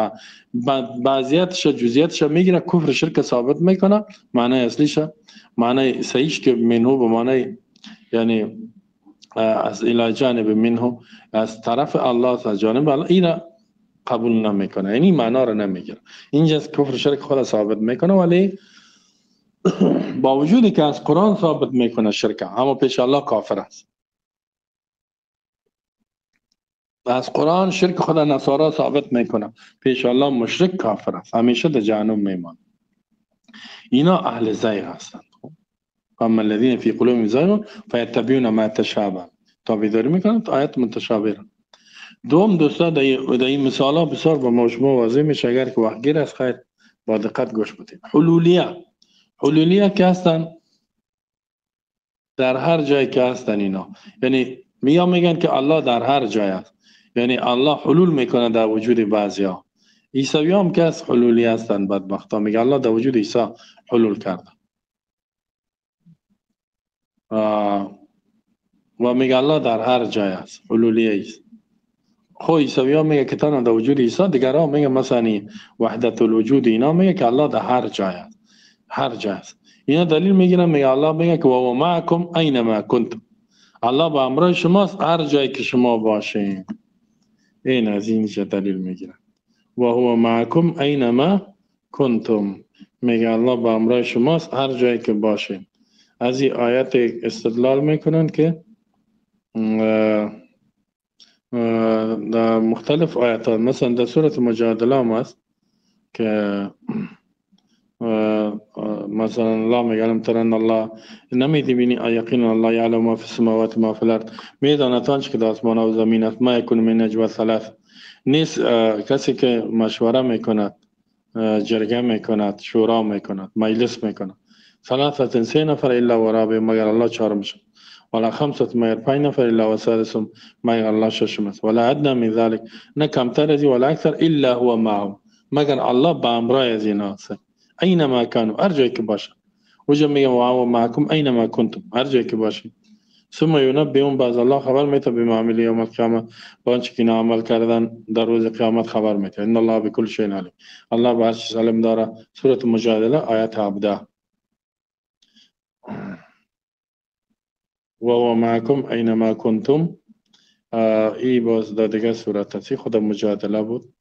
بعضیتش جزئیاتش میگیره، کفر شرک ثابت میکنه. معنای اصلیش معنای صحیحش که منهو به معنای یعنی از الی جانب منهو از طرف الله، از جانب الله، اینا قبول نمیکنه. یعنی معنا رو نمیگیره. اینجا کفر شرک خود ثابت میکنه، ولی با وجودی که از قرآن ثابت میکنه شرک، اما پیش الله کافر است. از قرآن شرک خود نصارا ثابت میکنه، پیش الله مشرک کافر است، همیشه در جهنم میمانه. اینا اهل زیغ هستند. اما الذين في قلوبهم زیغ فیتبعون ما تشابه، تابعداری میکنن آیات متشابه. دوم دوستا در این مثال ها بسیار با مجموع واضح میشه، اگر که وحگیر از خیر با دقت گوش بدید. حلولیه که هستن در هر جای که هستن اینا، یعنی میگن که الله در هر جای است، یعنی الله حلول میکنه در وجود بعضیا. عیسوی هم که از حلولی هستن بدبختا، میگه الله در وجود عیسی حلول کرده و میگه الله در هر جای است، حلولی است. خو عیسوی ها میگه که تنها در وجود عیسی، دیگر ها میگه مثلا وحدت الوجود، اینا میگه که الله در هر جای است، هر جای است. اینا دلیل میگیرن، میگه الله میگه که و معکم اینما کنتم، الله با همراه شماست هر جایی که شما باشین. این از اینجا دلیل میگیرن و هو معکم اینما کنتم، میگه الله با همراه شماست هر جایی که باشین. از این آیت استدلال میکنن که در مختلف آیات، مثلا در سورة مجادله هم است که مثلا الله میگه الم تر ان الله، نمیدی بینی یقینا الله یعلم ما فی السماوات و ما فی الارض، میداند آنچه که در آسمان و زمین است. ما یکون من نجوا ثلاث، نیست کسی که مشوره میکند، جرگه میکند، شورا میکند، مجلس میکند، ثلاثه سه نفر الا و رابع، مگر الله چهارم شد، ولا خمسه مگر پنج نفر الا و سادسهم، مگر الله ششم است، ولا ادنى من ذلك، نه کمتر از ولا اکثر الا هو معهم، مگر الله با همراه از اینا است. اینما کانوا، هر جایی که باشه. وجه میگه و معکم اینما کنتم، هر جایی که باشه. ثم ینبئهم، بعد الله خبر میده بما عملوا یوم القیامه، با آنچه که عمل کردن در روز قیامت خبر میده. ان الله بكل شیء علیم، الله به هر چیز علم داره. سوره مجادله آیت 17. و هو معکم اینما کنتم، ای باز دیگه سورت هستی، خود مجادله بود.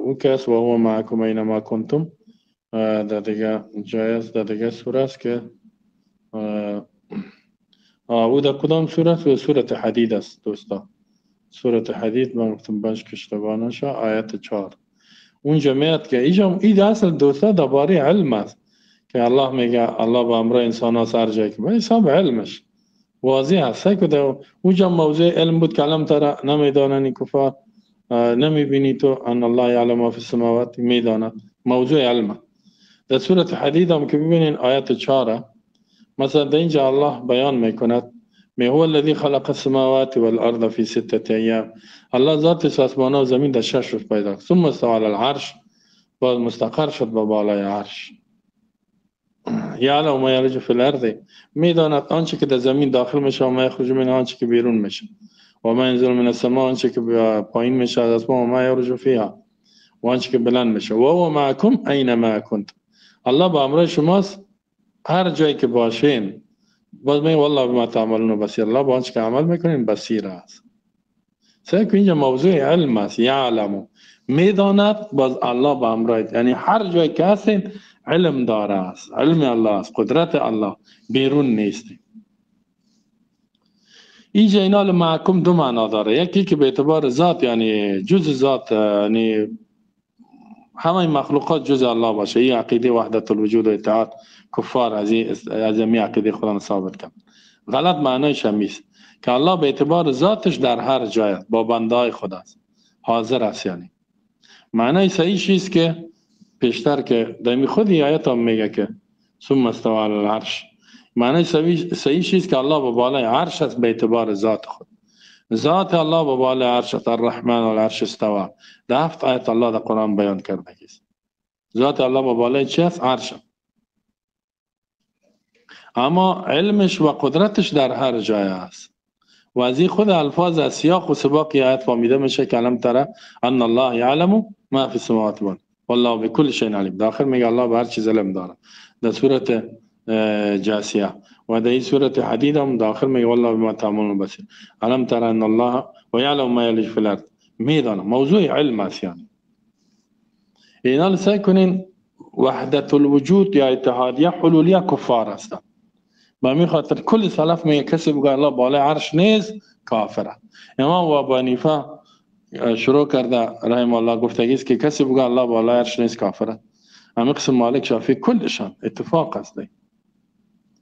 او کس و هو معکم اینما کنتم در دیگه جایز، در دیگه سوره است که او در کدام سوره است؟ و سورت حدید است دوستا. سورت حدید من گفتم باش که اشتباه نشه، آیت 4. اونجا میاد که این اصل دوستا درباره علم است که الله میگه الله با امر انسان ها سر جای که حساب علمش واضح هست که اونجا موضوع علم بود که علم ترى نمیدانن کفار، نمیبینی تو ان الله یعلم ما فی السماوات، میداند موضوع علم. در سورت حدید هم که ببینین آیت 4 مثلا در اینجا الله بیان میکند می هو الذی خلق السماوات والارض فی 6 ایام، الله ذات آسمان و زمین در 6 روز پیدا کرد. ثم استوى علی العرش، بعد مستقر شد به بالای عرش. یعلم ما یلج فی الارض، میداند آنچه که در زمین داخل میشه و ما یخرج من، آنچه که بیرون میشه. و ما ينزل من السماء، آنچه که پایین میشه از آسمان. و ما یعرج فیها، و آنچه که بلند میشه. و هو معکم اینما کنتم، الله با همراه شماست هر جایی که باشین. باز میگه والله بما تعملون بصیر، الله با آنچه که عمل میکنین بصیر است. سعی کن اینجا موضوع علم است، یعلم میداند، باز الله با امرایت، یعنی هر جای که هستین علم داره است، علم الله است، قدرت الله، بیرون نیستی. اینجا اینال محکوم دو معنا داره، یکی که به اعتبار ذات یعنی جز ذات، یعنی همه مخلوقات جز الله باشه. این عقیده وحدت الوجود و اتحاد کفار از این عقیده خودم ثابت کرد. غلط معنایش همیست که الله به اعتبار ذاتش در هر جای با بندهای خود است، حاضر است. یعنی معنای صحیح چیست که پیشتر که دمی خودی آیت هم میگه که ثم استوى علی العرش، معنای صحیح چیست که الله به بالای عرش است به اعتبار ذات خود. ذات الله به بالای عرش است، الرحمن والعرش استوى. ده 7 آیت الله در قرآن بیان کرده است. ذات الله به بالای چی است؟ عرش. اما علمش و قدرتش در هر جای است. و از این خود الفاظ از سیاق و سباق آیت فهمیده میشه که علم تره ان الله یعلم ما فی السماوات والارض والله بكل شیء علیم. داخل میگه الله به هر چیز علم داره در صورت جاسیه، و در این صورت حدید هم داخل میگه والله بما تعملون بصیر. علم تره ان الله و یعلم ما یلج فی الارض، میدانه. موضوع علم است. یعنی اینا سعی کنین وحدت الوجود یا اتحادیه حلولیه کفار هستند. با می خاطر کل سلف میگه کسی بگه الله بالای عرش نیست کافره. امام ابو حنیفه شروع کرده رحم الله گفتگی است که کسی بگه الله بالای عرش نیست کافره. اما قسم مالک شافعی کلشان اتفاق است.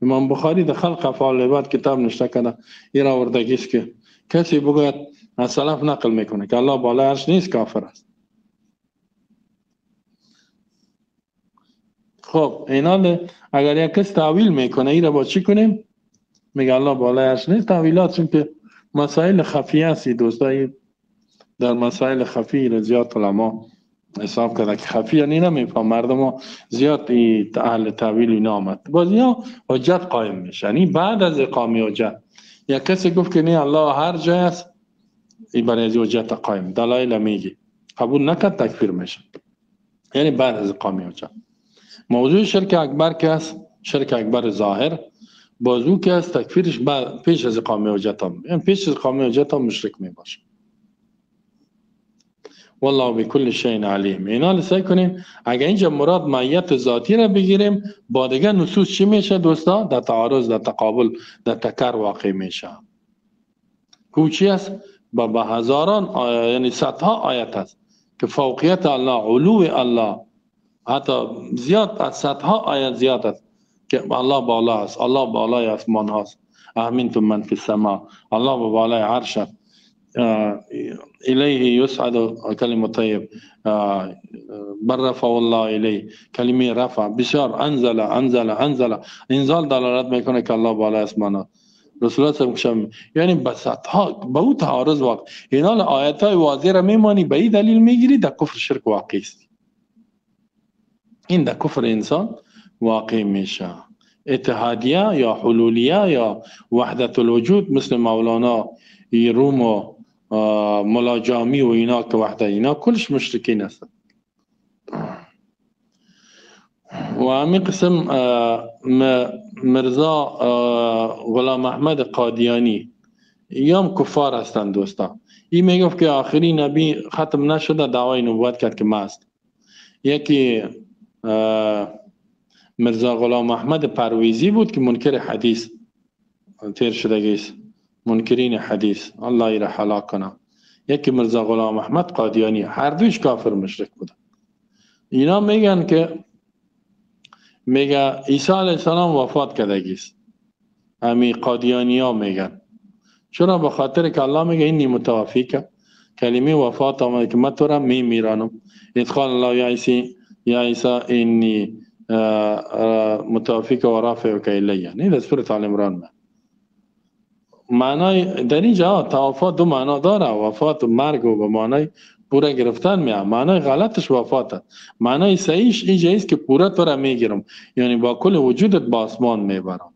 امام بخاری در خلق افعال العباد کتاب نوشته کرده، این آوردگی است که کسی بگه از سلف نقل میکنه که الله بالای عرش نیست کافر است. خب اینا اگر یک کس تعویل میکنه این را با چی کنیم؟ میگه الله بالای عرش نیست. تعویلات چون که مسائل خفیه هستی دوستایی، در مسائل خفی را زیاد علما حساب کرده که خفی یعنی نمیفهم مردم ها زیاد اهل تعویل اینا آمد. بازی ها حجت قائم میشه. یعنی بعد از اقامه حجت یا کسی گفت که نه الله هر جای است، این برای از حجت قائم دلایل میگی قبول نکرد تکفیر میشه. یعنی بعد از اقامه حجت. موضوع شرک اکبر که است، شرک اکبر ظاهر، بازو که است تکفیرش پیش از اقامه حجت هم، یعنی پیش از اقامه حجت هم مشرک می باشه. والله بكل شيء علیم. اینا سعی کنیم اگر اینجا مراد معیت ذاتی را بگیریم با دیگه نصوص چی میشه دوستا؟ در تعارض، در تقابل، در تکر واقع میشه. کوچی است با هزاران یعنی صدها آیت است که فوقیت الله، علو الله، حتی زیاد از صدها آیت زیاد است که الله بالا است، الله بالای آسمان هاست. امنتم من فی السماء، الله به بالای عرش است. الیه یصعد کلمه طیب بر رفع الله الیه، کلمه رفع بسیار انزل انزال دلالت میکنه که الله بالای آسمان است. رسول الله صلی الله علیه و یعنی بسطها به او تعارض واقع. اینا آیات های واضح را میمانی به این دلیل میگیری در کفر شرک واقعی است. این در کفر انسان واقع میشه. اتحادیه یا حلولیه یا وحدت الوجود مثل مولانا روم و ملاجامی و اینا که وحدت، اینا کلش مشرکین هستند. و همین قسم مرزا غلام احمد قادیانی ایام کفار هستند دوستا. این میگفت که آخری نبی ختم نشده دعوای نبوت کرد که ما است. یکی مرزا غلام احمد پرویزی بود که منکر حدیث تیر شدگی است، منکرین حدیث، الله ایره هلاک کنه. یکی مرزا غلام احمد قادیانی، هر دوش کافر مشرک بودن. اینا میگن که میگه عیسی علیه السلام وفات کردگی است. همین قادیانی ها میگن چرا؟ به خاطر که الله میگه اینی متوفی که کلمه وفات آمده که من تو را میمیرانم. ادخال الله یا عیسی اینی متوفی که و رافع که الیه، نه در سورة آل عمران. معنای در اینجا توفات دو معنا داره، وفات و مرگ و به معنای پورا گرفتن میاد. معنای غلطش وفات، معنای صحیحش اینجا است که پورا تو را میگیرم، یعنی با کل وجودت با آسمان میبرم،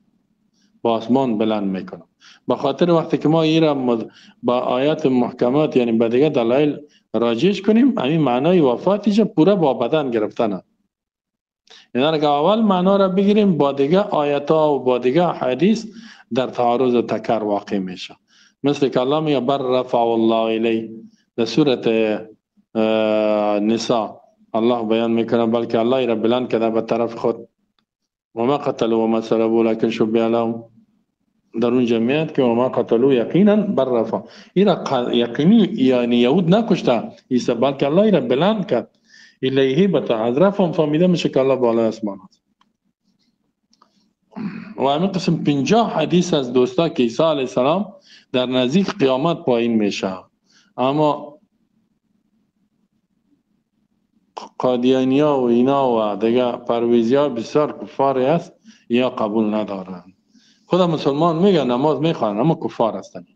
با آسمان بلند میکنم. به خاطر وقتی که ما این را با آیات محکمات یعنی با دیگه دلایل راجعش کنیم، همین معنای وفات اینجا پورا با بدن گرفتنه. اینا که اول معنا را بگیریم با دیگه آیات ها و با دیگه حدیث در تعارض و تکرار واقع میشه. مثل که الله میگه بر رفع الله الی در سورت نساء الله بیان میکنه بلکه الله را بلند کرده به طرف خود و ما قتلوا و ما صلبوا لكن شبه لهم در اون جمعیت که و ما قتلوا یقینا بر رفع این را یقینی یعنی یهود نکشته عیسی بلکه الله را بلند کرد الیه بتا از رفع هم فهمیده میشه که الله بالای اسمان است. و همین قسم 50 حدیث از دوستا که عیسی علیه السلام در نزدیک قیامت پایین میشه، اما قادیانی ها و اینا و دیگه پرویزی ها بسیار کفاری است یا قبول ندارن. خود مسلمان میگه نماز میخوان اما کفار هستند.